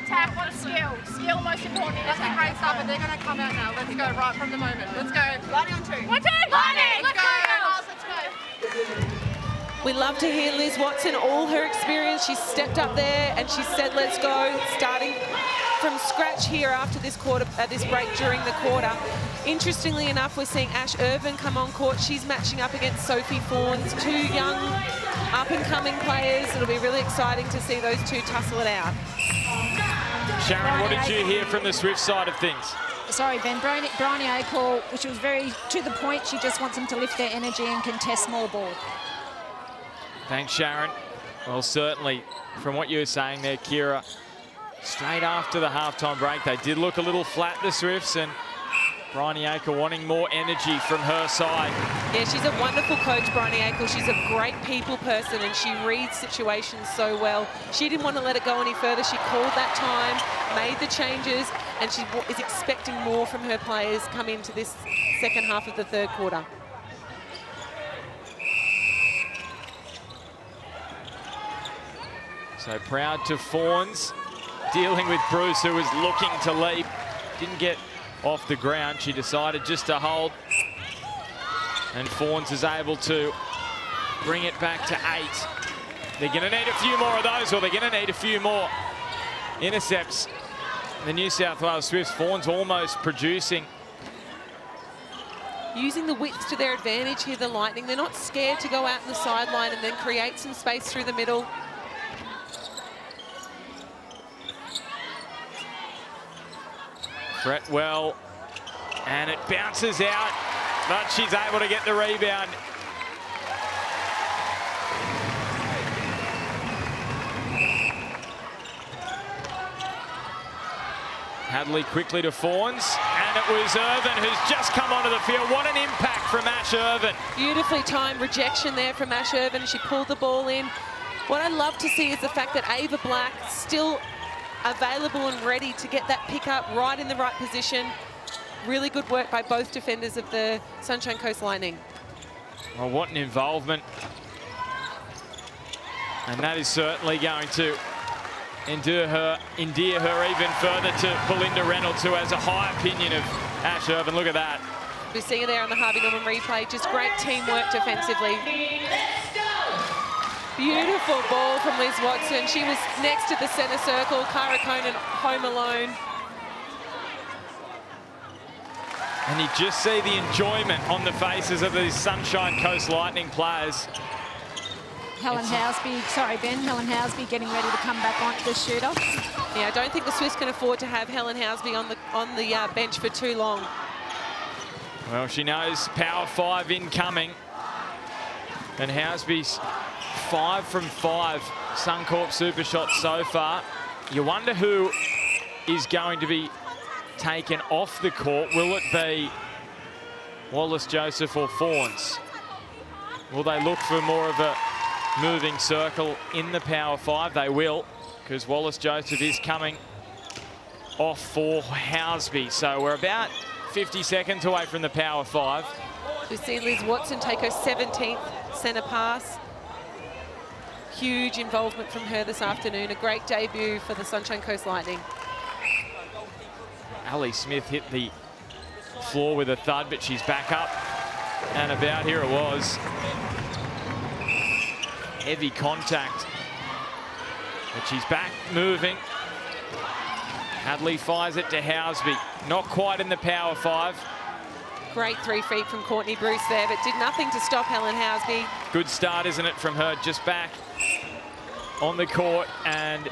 Attack on skill. Skill most important.
That's a great start, but they're going to come out now. Let's go right from the moment. Let's go. Lining on two.
1, 2, lining.
Let's go, girls. Let's go.
We love to hear Liz Watson, all her experience. She's stepped up there and she said, let's go, starting from scratch here after this quarter, this break during the quarter. Interestingly enough, we're seeing Ash Irvin come on court. She's matching up against Sophie Fawns, two young up-and-coming players. It'll be really exciting to see those two tussle it out.
Sharon, what did you hear from the Swift side of things?
Sorry, Ben. Bryony Akel, which was very to the point. She just wants them to lift their energy and contest small ball.
Thanks, Sharon. Well, certainly, from what you were saying there, Kira, straight after the halftime break, they did look a little flat, the Swifts, and Bryony Akel wanting more energy from her side.
Yeah, she's a wonderful coach, Bryony Akel. She's a great people person and she reads situations so well. She didn't want to let it go any further. She called that time, made the changes, and she is expecting more from her players come into this second half of the third quarter.
So Proud to Fawns, dealing with Bruce, who was looking to leap. Didn't get off the ground. She decided just to hold. And Fawns is able to bring it back to 8. They're going to need a few more of those, or they're going to need a few more intercepts. The New South Wales Swifts, Fawns almost producing.
Using the width to their advantage here, the Lightning. They're not scared to go out in the sideline and then create some space through the middle.
Fretwell, and it bounces out, but she's able to get the rebound. Hadley quickly to Fawns, and it was Irvin who's just come onto the field. What an impact from Ash Irvin.
Beautifully timed rejection there from Ash Irvin. She pulled the ball in. What I love to see is the fact that Ava Black still available and ready to get that pick up right in the right position. Really good work by both defenders of the Sunshine Coast Lightning.
Well, what an involvement. And that is certainly going to endear her even further to Belinda Reynolds, who has a high opinion of Ash Irvin. Look at that.
We're seeing it there on the Harvey Norman replay. Just great teamwork defensively. Beautiful ball from Liz Watson. She was next to the centre circle. Cara Conan home alone.
And you just see the enjoyment on the faces of these Sunshine Coast Lightning players.
Helen Housby getting ready to come back onto the shooter.
Yeah, I don't think the Swifts can afford to have Helen Housby on the bench for too long.
Well, she knows power 5 incoming. And Housby's 5 from 5 Suncorp super shots so far. You wonder who is going to be taken off the court. Will it be Wallace-Joseph or Fawns? Will they look for more of a moving circle in the power 5? They will, because Wallace Joseph is coming off for Housby. So we're about 50 seconds away from the power 5.
We see Liz Watson take her 17th centre pass. Huge involvement from her this afternoon. A great debut for the Sunshine Coast Lightning.
Ali Smith hit the floor with a thud, but she's back up and about. Here it was. Heavy contact, but she's back moving. Hadley fires it to Housby. Not quite in the power 5.
Great 3 feet from Courtney Bruce there, but did nothing to stop Helen Housby.
Good start, isn't it, from her? Just back on the court, and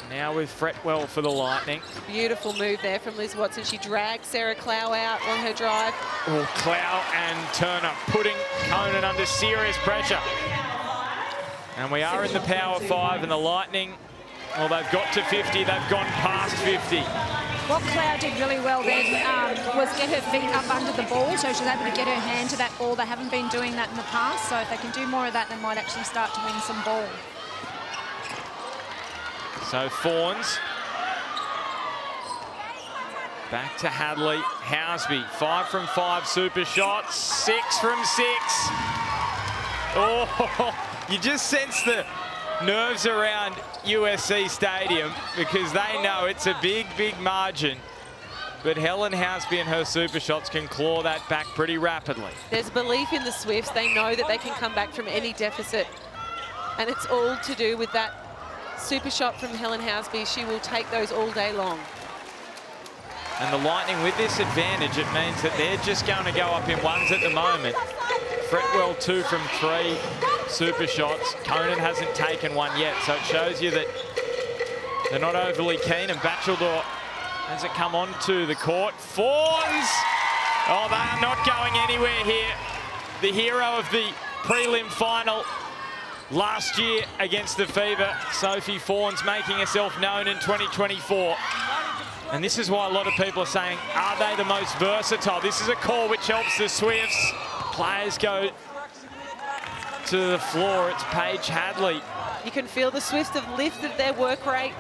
now with Fretwell for the Lightning.
Beautiful move there from Liz Watson. She dragged Sarah Clow out on her drive.
Oh, Clow and Turner putting Conan under serious pressure. And we are in the power 5, and the Lightning, well, they've got to 50. They've gone past 50.
What Cloud did really well then was get her feet up under the ball, so she was able to get her hand to that ball. They haven't been doing that in the past, so if they can do more of that, they might actually start to win some ball.
So Fawns back to Hadley. Housby, 5 from 5 super shots, 6 from 6. Oh, you just sense the nerves around USC Stadium because they know it's a big, big margin. But Helen Housby and her super shots can claw that back pretty rapidly.
There's belief in the Swifts. They know that they can come back from any deficit. And it's all to do with that super shot from Helen Housby. She will take those all day long.
And the Lightning, with this advantage, it means that they're just going to go up in ones at the moment. Fretwell 2 from 3 super shots. Conan hasn't taken one yet, so it shows you that they're not overly keen. And Batcheldor hasn't come onto the court. Fawns! Oh, they are not going anywhere here. The hero of the prelim final last year against the Fever, Sophie Fawns, making herself known in 2024. And this is why a lot of people are saying, are they the most versatile? This is a call which helps the Swifts. Players go to the floor. It's Paige Hadley.
You can feel the Swifts have lifted their work rate,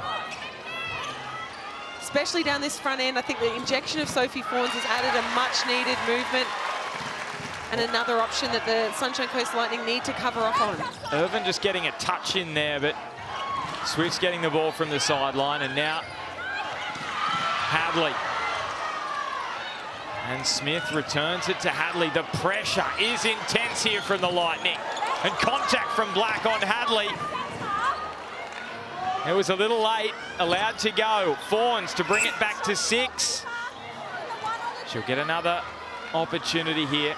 especially down this front end. I think the injection of Sophie Fawns has added a much-needed movement and another option that the Sunshine Coast Lightning need to cover up on.
Irvin just getting a touch in there, but Swifts getting the ball from the sideline, and now Hadley. And Smith returns it to Hadley. The pressure is intense here from the Lightning. And contact from Black on Hadley. It was a little late, allowed to go. Fawns to bring it back to 6. She'll get another opportunity here.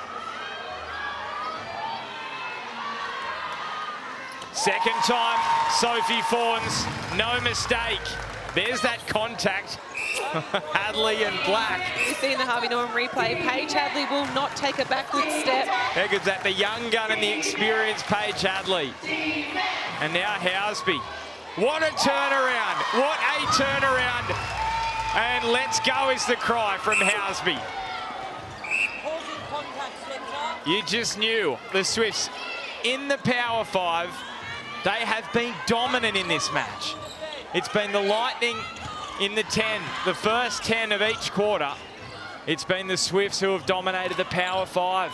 Second time, Sophie Fawns, no mistake. There's that contact. Hadley and Black.
You see in the Harvey Norman replay, Paige Hadley will not take a backward step.
There goes that, the young gun and the experienced Paige Hadley. And now Housby. What a turnaround. What a turnaround. And let's go is the cry from Housby. You just knew the Swifts in the power 5. They have been dominant in this match. It's been the Lightning in the 10, the first 10 of each quarter. It's been the Swifts who have dominated the power 5.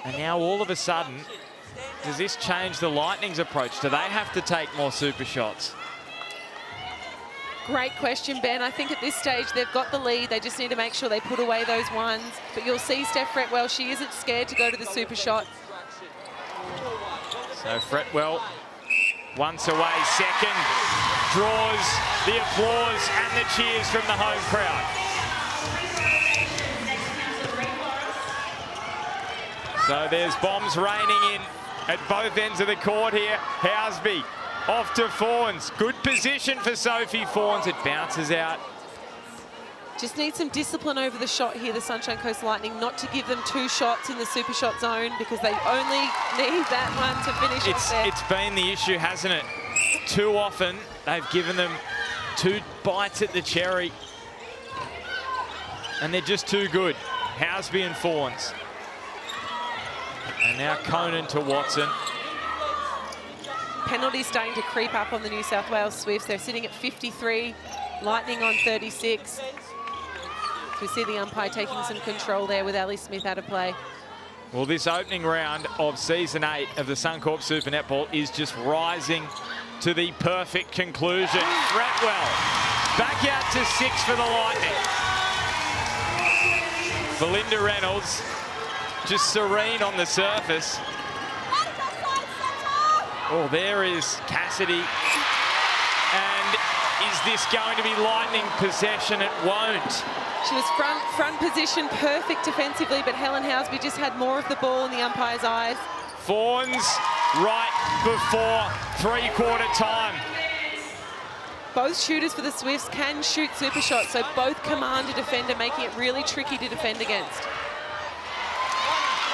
And now all of a sudden, does this change the Lightning's approach? Do they have to take more super shots?
Great question, Ben. I think at this stage they've got the lead. They just need to make sure they put away those ones. But you'll see Steph Fretwell, she isn't scared to go to the super shot.
So Fretwell, once away, second, draws the applause and the cheers from the home crowd. So there's bombs raining in at both ends of the court here. Housby off to Fawns. Good position for Sophie Fawns. It bounces out.
Just need some discipline over the shot here, the Sunshine Coast Lightning, not to give them 2 shots in the super shot zone because they only need that one to finish off there.
It's been the issue, hasn't it? Too often, they've given them 2 bites at the cherry and they're just too good. Housby and Fawns. And now Conan to Watson.
Penalties starting to creep up on the New South Wales Swifts. They're sitting at 53, Lightning on 36. We see the umpire taking some control there with Ali Smith out of play.
Well, this opening round of Season 8 of the Suncorp Super Netball is just rising to the perfect conclusion. Fretwell back out to 6 for the Lightning. Belinda Reynolds just serene on the surface. Oh, there is Cassidy. And is this going to be Lightning possession? It won't.
She was front position, perfect defensively, but Helen Housby just had more of the ball in the umpire's eyes.
Fawns right before three-quarter time.
Both shooters for the Swifts can shoot super shots, so both command a defender, making it really tricky to defend against.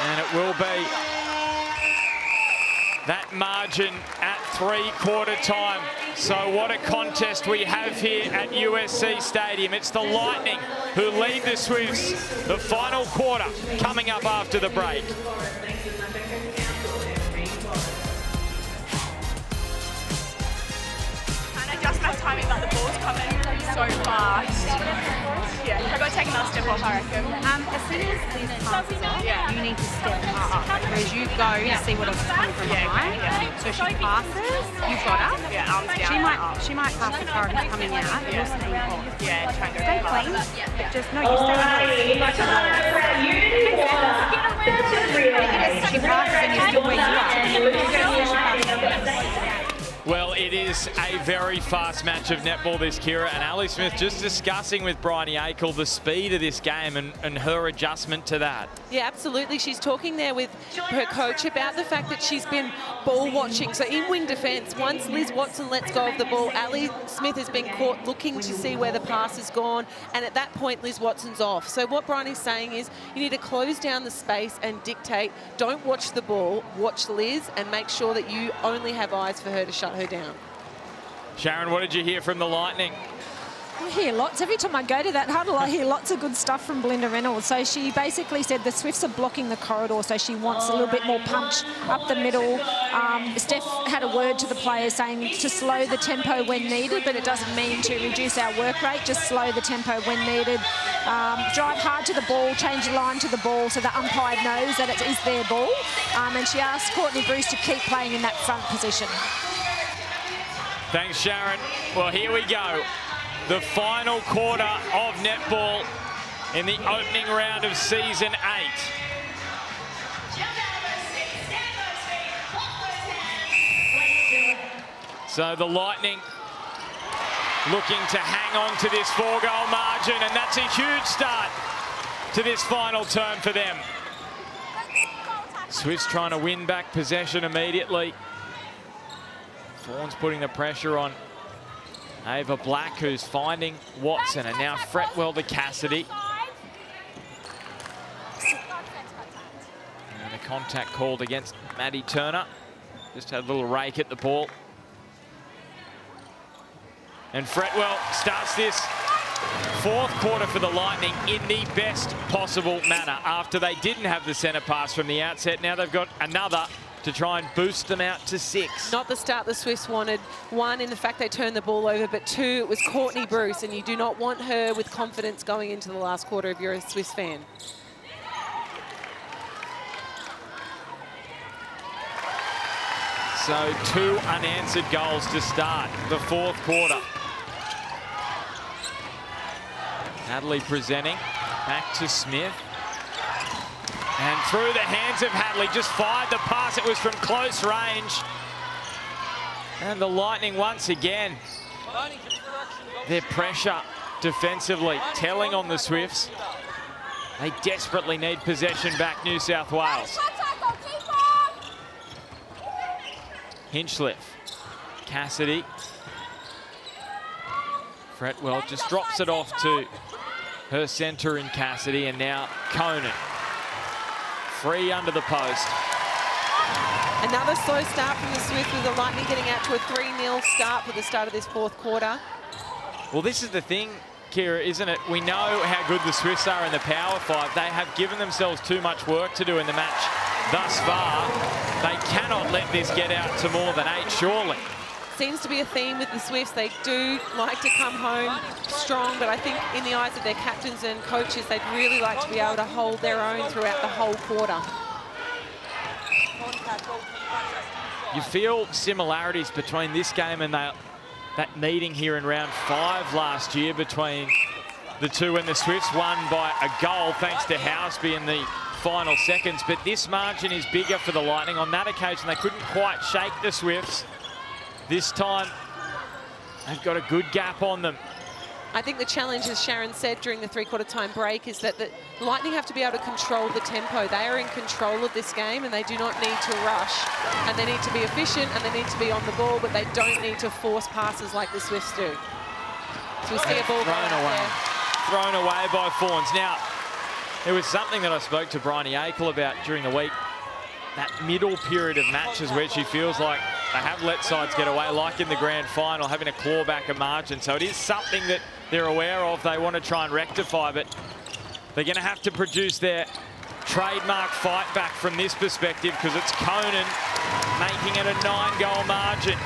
And it will be that margin at three-quarter time. So what a contest we have here at USC Stadium. It's the Lightning who lead the Swifts. The final quarter coming up after the break.
And I just my timing that the ball's coming so fast. Yeah, I got to take another step off, I reckon.
As soon as Liz passes off, you need to step up. Whereas you go to see what else is coming from behind. So she passes, you've got her.
Yeah, arms down.
She might pass the car who's coming out. You'll stay off.
Yeah, try and go
Stay clean. But just no, you stay on. She passes and you're still where you are.
Well, it is a very fast match of netball, this, Kira, and Ali Smith just discussing with Bryony Akel the speed of this game and her adjustment to that.
Yeah, absolutely. She's talking there with her coach about the fact that she's been ball watching. So in wing defence, once Liz Watson lets go of the ball, Ali Smith has been caught looking to see where the pass has gone, and at that point, Liz Watson's off. So what Bryony's saying is you need to close down the space and dictate. Don't watch the ball, watch Liz, and make sure that you only have eyes for her to shut her down.
Sharon, what did you hear from the Lightning?
I hear lots. Every time I go to that huddle, I hear lots of good stuff from Belinda Reynolds. So she basically said the Swifts are blocking the corridor, so she wants a little bit more punch up the middle. Steph had a word to the players saying to slow the tempo when needed, but it doesn't mean to reduce our work rate, just slow the tempo when needed. Drive hard to the ball, change the line to the ball so the umpire knows that it is their ball. And she asked Courtney Bruce to keep playing in that front position.
Thanks, Sharon. Well, here we go. The final quarter of netball in the opening round of Season 8. So the Lightning looking to hang on to this 4-goal margin, and that's a huge start to this final term for them. Swifts trying to win back possession immediately. Fawns putting the pressure on Ava Black, who's finding Watson, and now Fretwell to Cassidy. And a contact called against Maddie Turner. Just had a little rake at the ball. And Fretwell starts this fourth quarter for the Lightning in the best possible manner. After they didn't have the centre pass from the outset, now they've got another to try and boost them out to 6.
Not the start the Swifts wanted. One, in the fact they turned the ball over, but two, it was Courtney Bruce, and you do not want her with confidence going into the last quarter if you're a Swifts fan.
So 2 unanswered goals to start the fourth quarter. Hadley presenting, back to Smith. And through the hands of Hadley, just fired the pass. It was from close range. And the Lightning once again, their pressure defensively telling on the Swifts. They desperately need possession back, New South Wales. Hinchliffe, Cassidy. Fretwell just drops it off to her centre in Cassidy, and now Conan. Free under the post.
Another slow start from the Swifts, with the Lightning getting out to a 3-0 start for the start of this fourth quarter.
Well, this is the thing, Kira, isn't it? We know how good the Swifts are in the Power 5. They have given themselves too much work to do in the match thus far. They cannot let this get out to more than 8, surely.
Seems to be a theme with the Swifts. They do like to come home strong, but I think in the eyes of their captains and coaches, they'd really like to be able to hold their own throughout the whole quarter.
You feel similarities between this game and that meeting here in round 5 last year between the two, when the Swifts won by a goal thanks to Houseby in the final seconds. But this margin is bigger for the Lightning. On that occasion, they couldn't quite shake the Swifts. This time, they've got a good gap on them.
I think the challenge, as Sharon said during the three-quarter time break, is that the Lightning have to be able to control the tempo. They are in control of this game and they do not need to rush. And they need to be efficient and they need to be on the ball, but they don't need to force passes like the Swifts do. So we see a ball
thrown away by Fawns. Now, there was something that I spoke to Bryony Akel about during the week. That middle period of matches where she feels like they have let sides get away, like in the grand final, having to claw back a margin. So it is something that they're aware of. They want to try and rectify, but they're going to have to produce their trademark fight back from this perspective, because it's Conan making it a 9-goal margin.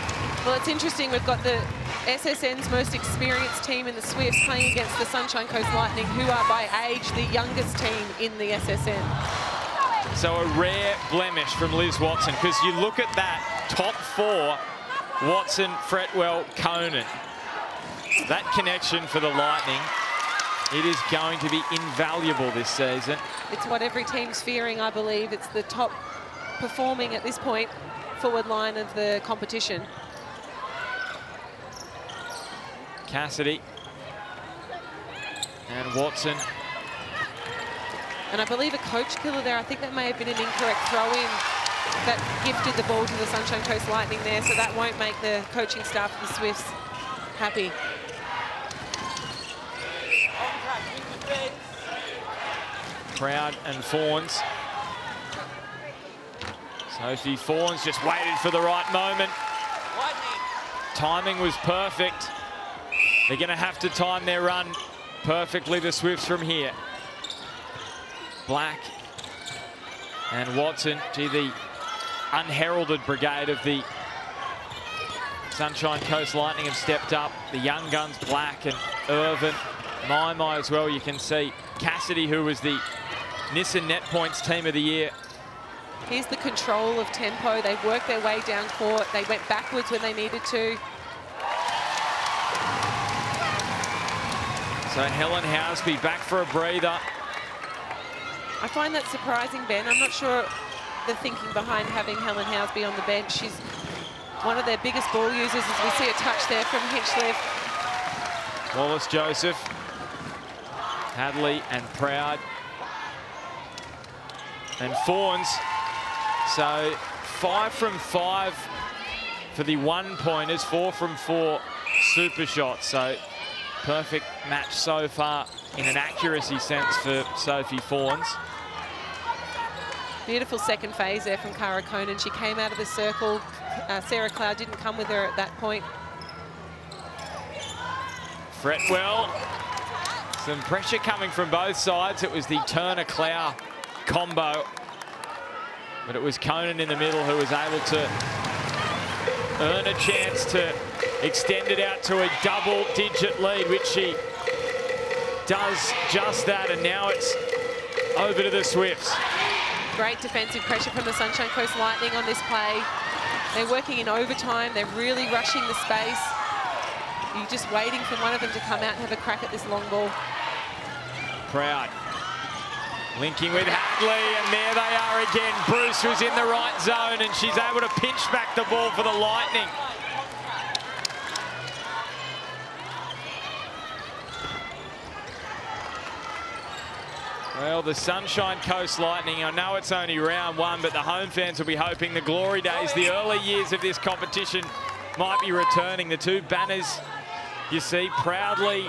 Well, it's interesting. We've got the SSN's most experienced team in the Swifts playing against the Sunshine Coast Lightning, who are by age the youngest team in the SSN.
So a rare blemish from Liz Watson, because you look at that top 4, Watson, Fretwell, Conan. That connection for the Lightning, it is going to be invaluable this season.
It's what every team's fearing, I believe. It's the top performing at this point forward line of the competition.
Cassidy and Watson.
And I believe a coach killer there. I think that may have been an incorrect throw-in that gifted the ball to the Sunshine Coast Lightning there, so that won't make the coaching staff of the Swifts happy.
Proud and Fawns. Sophie Fawns just waited for the right moment. Timing was perfect. They're going to have to time their run perfectly, the Swifts, from here. Black and Watson, to the unheralded brigade of the Sunshine Coast Lightning, have stepped up. The young guns, Black and Irvin, Mai as well. You can see Cassidy, who was the Nissan Net Points Team of the Year.
Here's the control of tempo. They worked their way down court. They went backwards when they needed to.
So Helen Houseby back for a breather.
I find that surprising, Ben. I'm not sure the thinking behind having Helen Houseby on the bench. She's one of their biggest ball users, as we see a touch there from Hinchliffe.
Wallace Joseph, Hadley and Proud. And Fawns. So 5 from 5 for the 1-pointers, 4 from 4 super shots. So perfect match so far in an accuracy sense for Sophie Fawns.
Beautiful second phase there from Cara Conan. She came out of the circle. Sarah Cloud didn't come with her at that point.
Fretwell. Some pressure coming from both sides. It was the Turner-Clow combo. But it was Conan in the middle who was able to earn a chance to extend it out to a double-digit lead, which she does just that. And now it's over to the Swifts.
Great defensive pressure from the Sunshine Coast Lightning on this play. They're working in overtime. They're really rushing the space. You're just waiting for one of them to come out and have a crack at this long ball.
Proud. Linking with Hadley, and there they are again. Bruce was in the right zone, and she's able to pinch back the ball for the Lightning. Well, the Sunshine Coast Lightning, I know it's only round 1, but the home fans will be hoping the glory days, the early years of this competition might be returning. The two banners you see proudly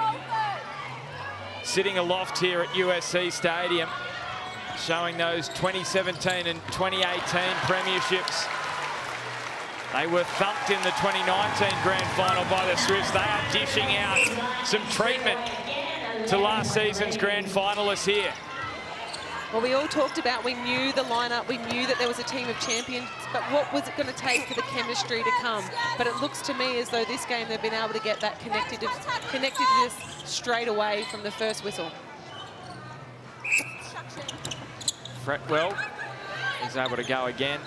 sitting aloft here at USC Stadium, showing those 2017 and 2018 premierships. They were thumped in the 2019 grand final by the Swifts. They are dishing out some treatment to last season's grand finalists here.
Well, we all talked about, we knew the lineup, we knew that there was a team of champions, but what was it going to take for the chemistry to come? But it looks to me as though this game they've been able to get that connectedness straight away from the first whistle.
Fretwell is able to go again.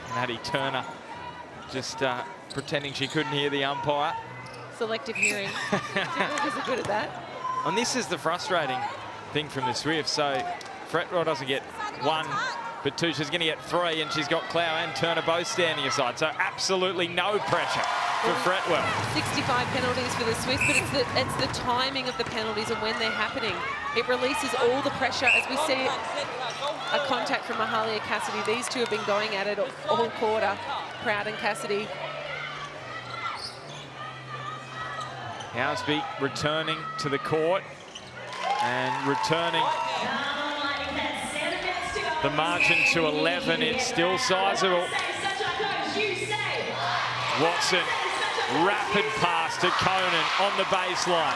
Maddie Turner just pretending she couldn't hear the umpire.
Selective hearing. Tippers are good at that.
And this is the frustrating thing from the Swifts. So Fretwell doesn't get one, but two. She's going to get three, and she's got Clow and Turner both standing aside. So absolutely no pressure for Fretwell.
65 penalties for the Swifts, but it's the timing of the penalties and when they're happening. It releases all the pressure as we see a contact from Mahalia Cassidy. These two have been going at it all quarter, Proud and Cassidy.
Housby returning to the court and returning the margin to 11. It's still sizable. Watson, rapid pass to Conan on the baseline.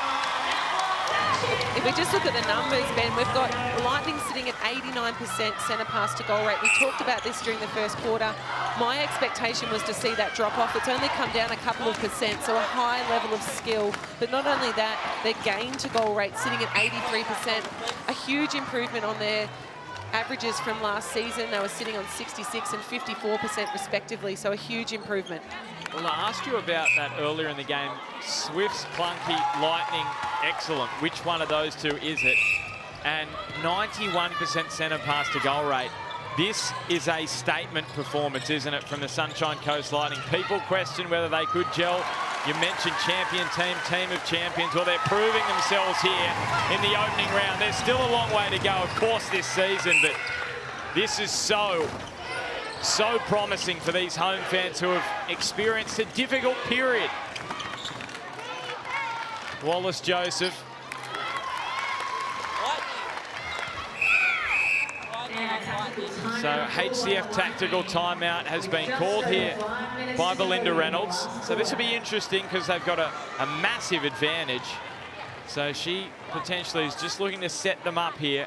If we just look at the numbers, Ben, we've got Lightning sitting at 89% centre pass to goal rate. We talked about this during the first quarter. My expectation was to see that drop off. It's only come down a couple of percent, so a high level of skill. But not only that, their gain to goal rate sitting at 83%. A huge improvement on their averages from last season. They were sitting on 66 and 54% respectively, so a huge improvement.
Well, I asked you about that earlier in the game. Swifts, clunky, Lightning, excellent. Which one of those two is it? And 91% centre pass to goal rate. This is a statement performance, isn't it, from the Sunshine Coast Lightning? People question whether they could gel. You mentioned champion team, team of champions. Well, they're proving themselves here in the opening round. There's still a long way to go, of course, this season, but this is so promising for these home fans who have experienced a difficult period. Wallace-Joseph. So HCF tactical timeout has been called here by Belinda Reynolds. So this will be interesting because they've got a massive advantage. So she potentially is just looking to set them up here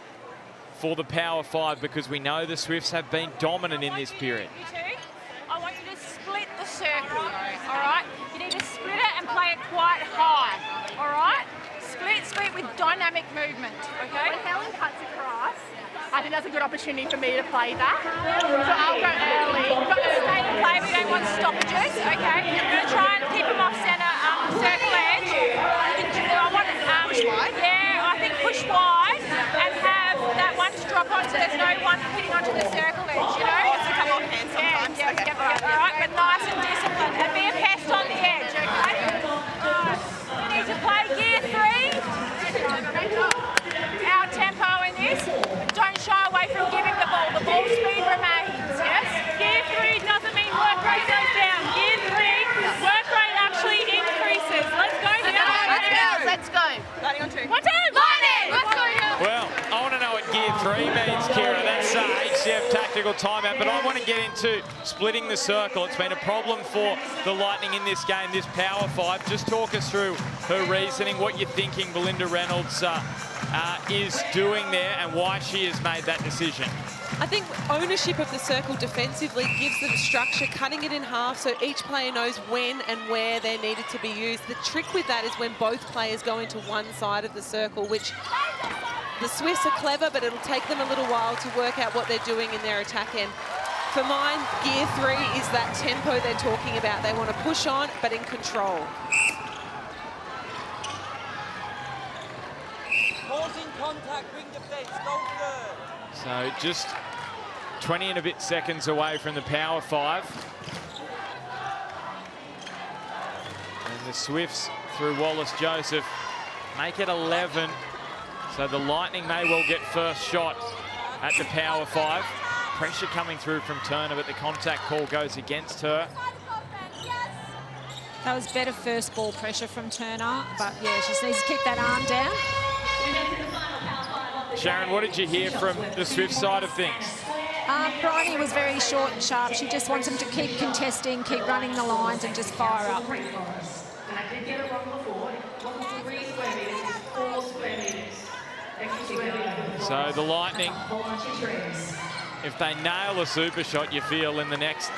for the Power 5 because we know the Swifts have been dominant in this period.
You two, I want you to split the circle, all right? You need to split it and play it quite high, all right? Split with dynamic movement, okay?
When Helen cuts across, I think that's a good opportunity for me to play that. So I'll go early.
We've got to stay in play, we don't want stoppages, okay? We're going to try and keep them off centre, circle edge. I want push wide? Yeah, I think push wide and have that one to drop on so there's no one hitting onto the circle edge, you know?
To come off hand sometimes.
Yeah, okay. All right, but nice and disciplined. And be a pest on the edge, okay? You need to play gear 3. Our tempo in this. Don't shy away from giving the ball. The ball speed remains, yes? Gear 3 doesn't mean work rate goes down. Gear 3, work rate actually increases. Let's go here.
Let's go. Lightning on 2.
One time. Lightning! Let's go here.
Well, I want to know what Gear 3 means, Kira. That's HCF tactical timeout, but I want to get into splitting the circle. It's been a problem for the Lightning in this game, this Power 5. Just talk us through her reasoning, what you're thinking Belinda Reynolds is doing there and why she has made that decision.
I think ownership of the circle defensively gives them structure, cutting it in half so each player knows when and where they're needed to be used. The trick with that is when both players go into one side of the circle, which the Swifts are clever, but it'll take them a little while to work out what they're doing in their attack end. For mine, Gear 3 is that tempo they're talking about. They want to push on, but in control.
Causing contact, bring defense, go third.
So just 20 and a bit seconds away from the Power 5. And the Swifts through Wallace-Joseph make it 11. So the Lightning may well get first shot at the Power 5. Pressure coming through from Turner, but the contact call goes against her.
That was better first ball pressure from Turner, but yeah, she just needs to keep that arm down.
Sharon, what did you hear from the Swift side of things?
Bryony was very short and sharp. She just wants them to keep contesting, keep running the lines and just fire up.
So the Lightning, if they nail a super shot, you feel in the next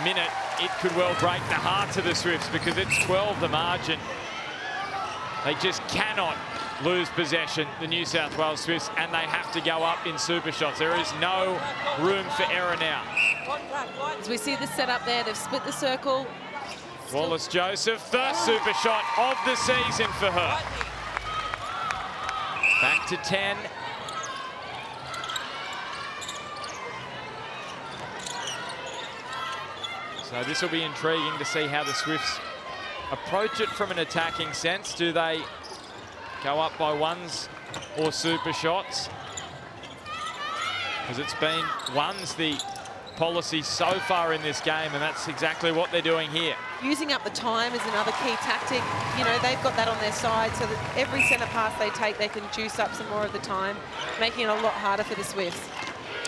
minute, it could well break the hearts of the Swifts because it's 12 the margin. They just cannot lose possession, the New South Wales Swifts, and they have to go up in super shots. There is no room for error now.
As we see the setup there, they've split the circle.
Wallace-Joseph, first super shot of the season for her. Back to 10. So this will be intriguing to see how the Swifts approach it from an attacking sense. Do they go up by ones or super shots? Because it's been ones the policy so far in this game, and that's exactly what they're doing here.
Using up the time is another key tactic. You know, they've got that on their side so that every centre pass they take, they can juice up some more of the time, making it a lot harder for the Swifts.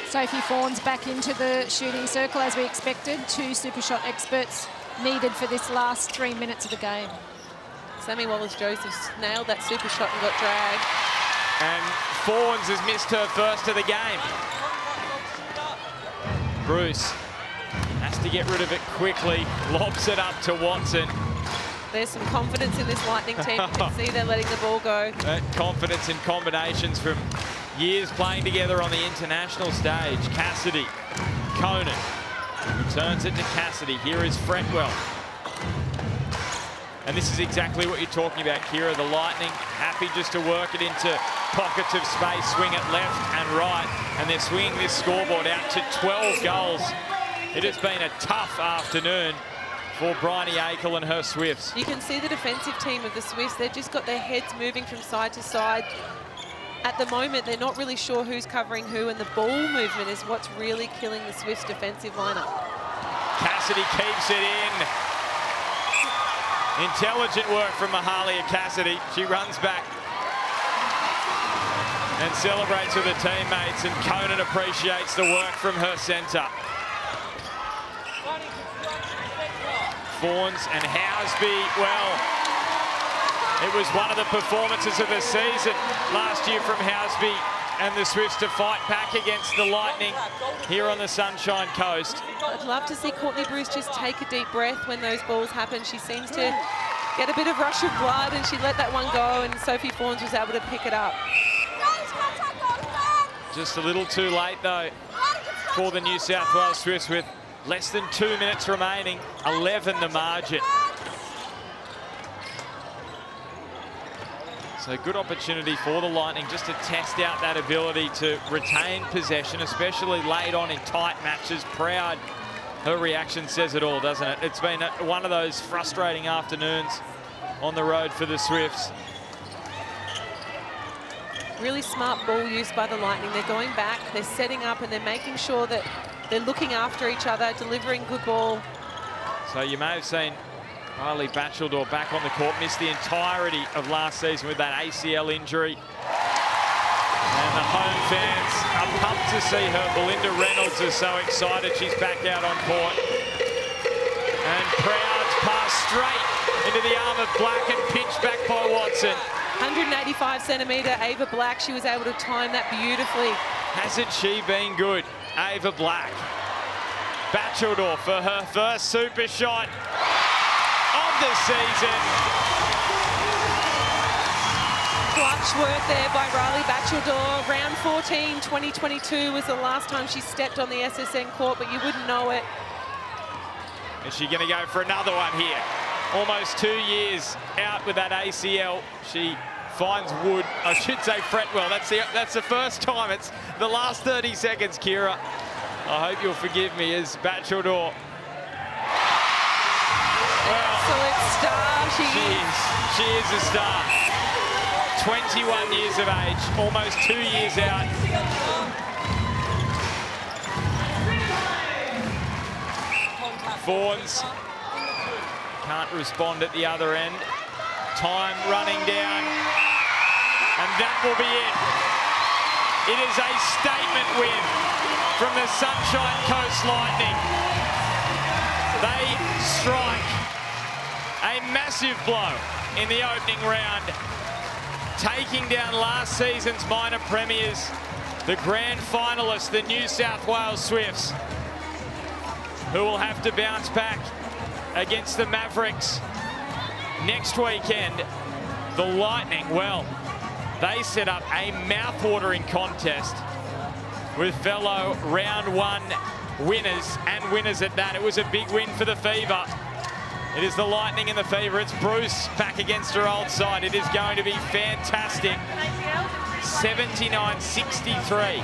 Sophie Fawn's back into the shooting circle as we expected. 2 super shot experts needed for this last 3 minutes of the game.
Sammy Wallace-Joseph nailed that super shot and got dragged.
And Fawns has missed her first of the game. Bruce has to get rid of it quickly, lobs it up to Watson.
There's some confidence in this Lightning team. You can see they're letting the ball go.
That confidence in combinations from years playing together on the international stage. Cassidy, Conan, returns it to Cassidy. Here is Fretwell. And this is exactly what you're talking about, Kira. The Lightning happy just to work it into pockets of space, swing it left and right, and they're swinging this scoreboard out to 12 goals. It has been a tough afternoon for Bryony Akel and her Swifts.
You can see the defensive team of the Swifts. They've just got their heads moving from side to side. At the moment, they're not really sure who's covering who, and the ball movement is what's really killing the Swifts' defensive lineup.
Cassidy keeps it in. Intelligent work from Mahalia Cassidy. She runs back and celebrates with her teammates, and Conan appreciates the work from her centre. Fawns and Housby, well, it was one of the performances of the season last year from Housby and the Swifts to fight back against the Lightning here on the Sunshine Coast.
I'd love to see Courtney Bruce just take a deep breath when those balls happen. She seems to get a bit of rush of blood, and she let that one go, and Sophie Fawns was able to pick it up.
Just a little too late, though, for the New South Wales Swifts with less than 2 minutes remaining, 11 the margin. So good opportunity for the Lightning just to test out that ability to retain possession, especially late on in tight matches. Proud. Her reaction says it all, doesn't it? It's been one of those frustrating afternoons on the road for the Swifts.
Really smart ball use by the Lightning. They're going back, they're setting up, and they're making sure that they're looking after each other, delivering good ball.
So you may have seen Riley Batcheldor back on the court, missed the entirety of last season with that ACL injury. And the home fans are pumped to see her. Belinda Reynolds is so excited she's back out on court. And Proud's pass straight into the arm of Black and pitched back by Watson.
185 centimetre Ava Black, she was able to time that beautifully.
Hasn't she been good, Ava Black? Batcheldor for her first super shot of the season.
Clutch work there by Riley Batcheldor. Round 14, 2022 was the last time she stepped on the SSN court, but you wouldn't know it.
Is she going to go for another one here? Almost 2 years out with that ACL. She finds Wood, I should say Fretwell. That's the first time. It's the last 30 seconds, Kira. I hope you'll forgive me as Batcheldor.
Excellent star.
She is a star. 21 years of age, almost 2 years out. Fawns can't respond at the other end. Time running down, and that will be it. It is a statement win from the Sunshine Coast Lightning. They strike a massive blow in the opening round, taking down last season's minor premiers the grand finalists, the New South Wales Swifts, who will have to bounce back against the Mavericks next weekend. The Lightning, well, they set up a mouth-watering contest with fellow round one winners, and winners at that. It was a big win for the Fever. It is the Lightning and the Fever. It's Bruce back against her old side. It is going to be fantastic. 79-63.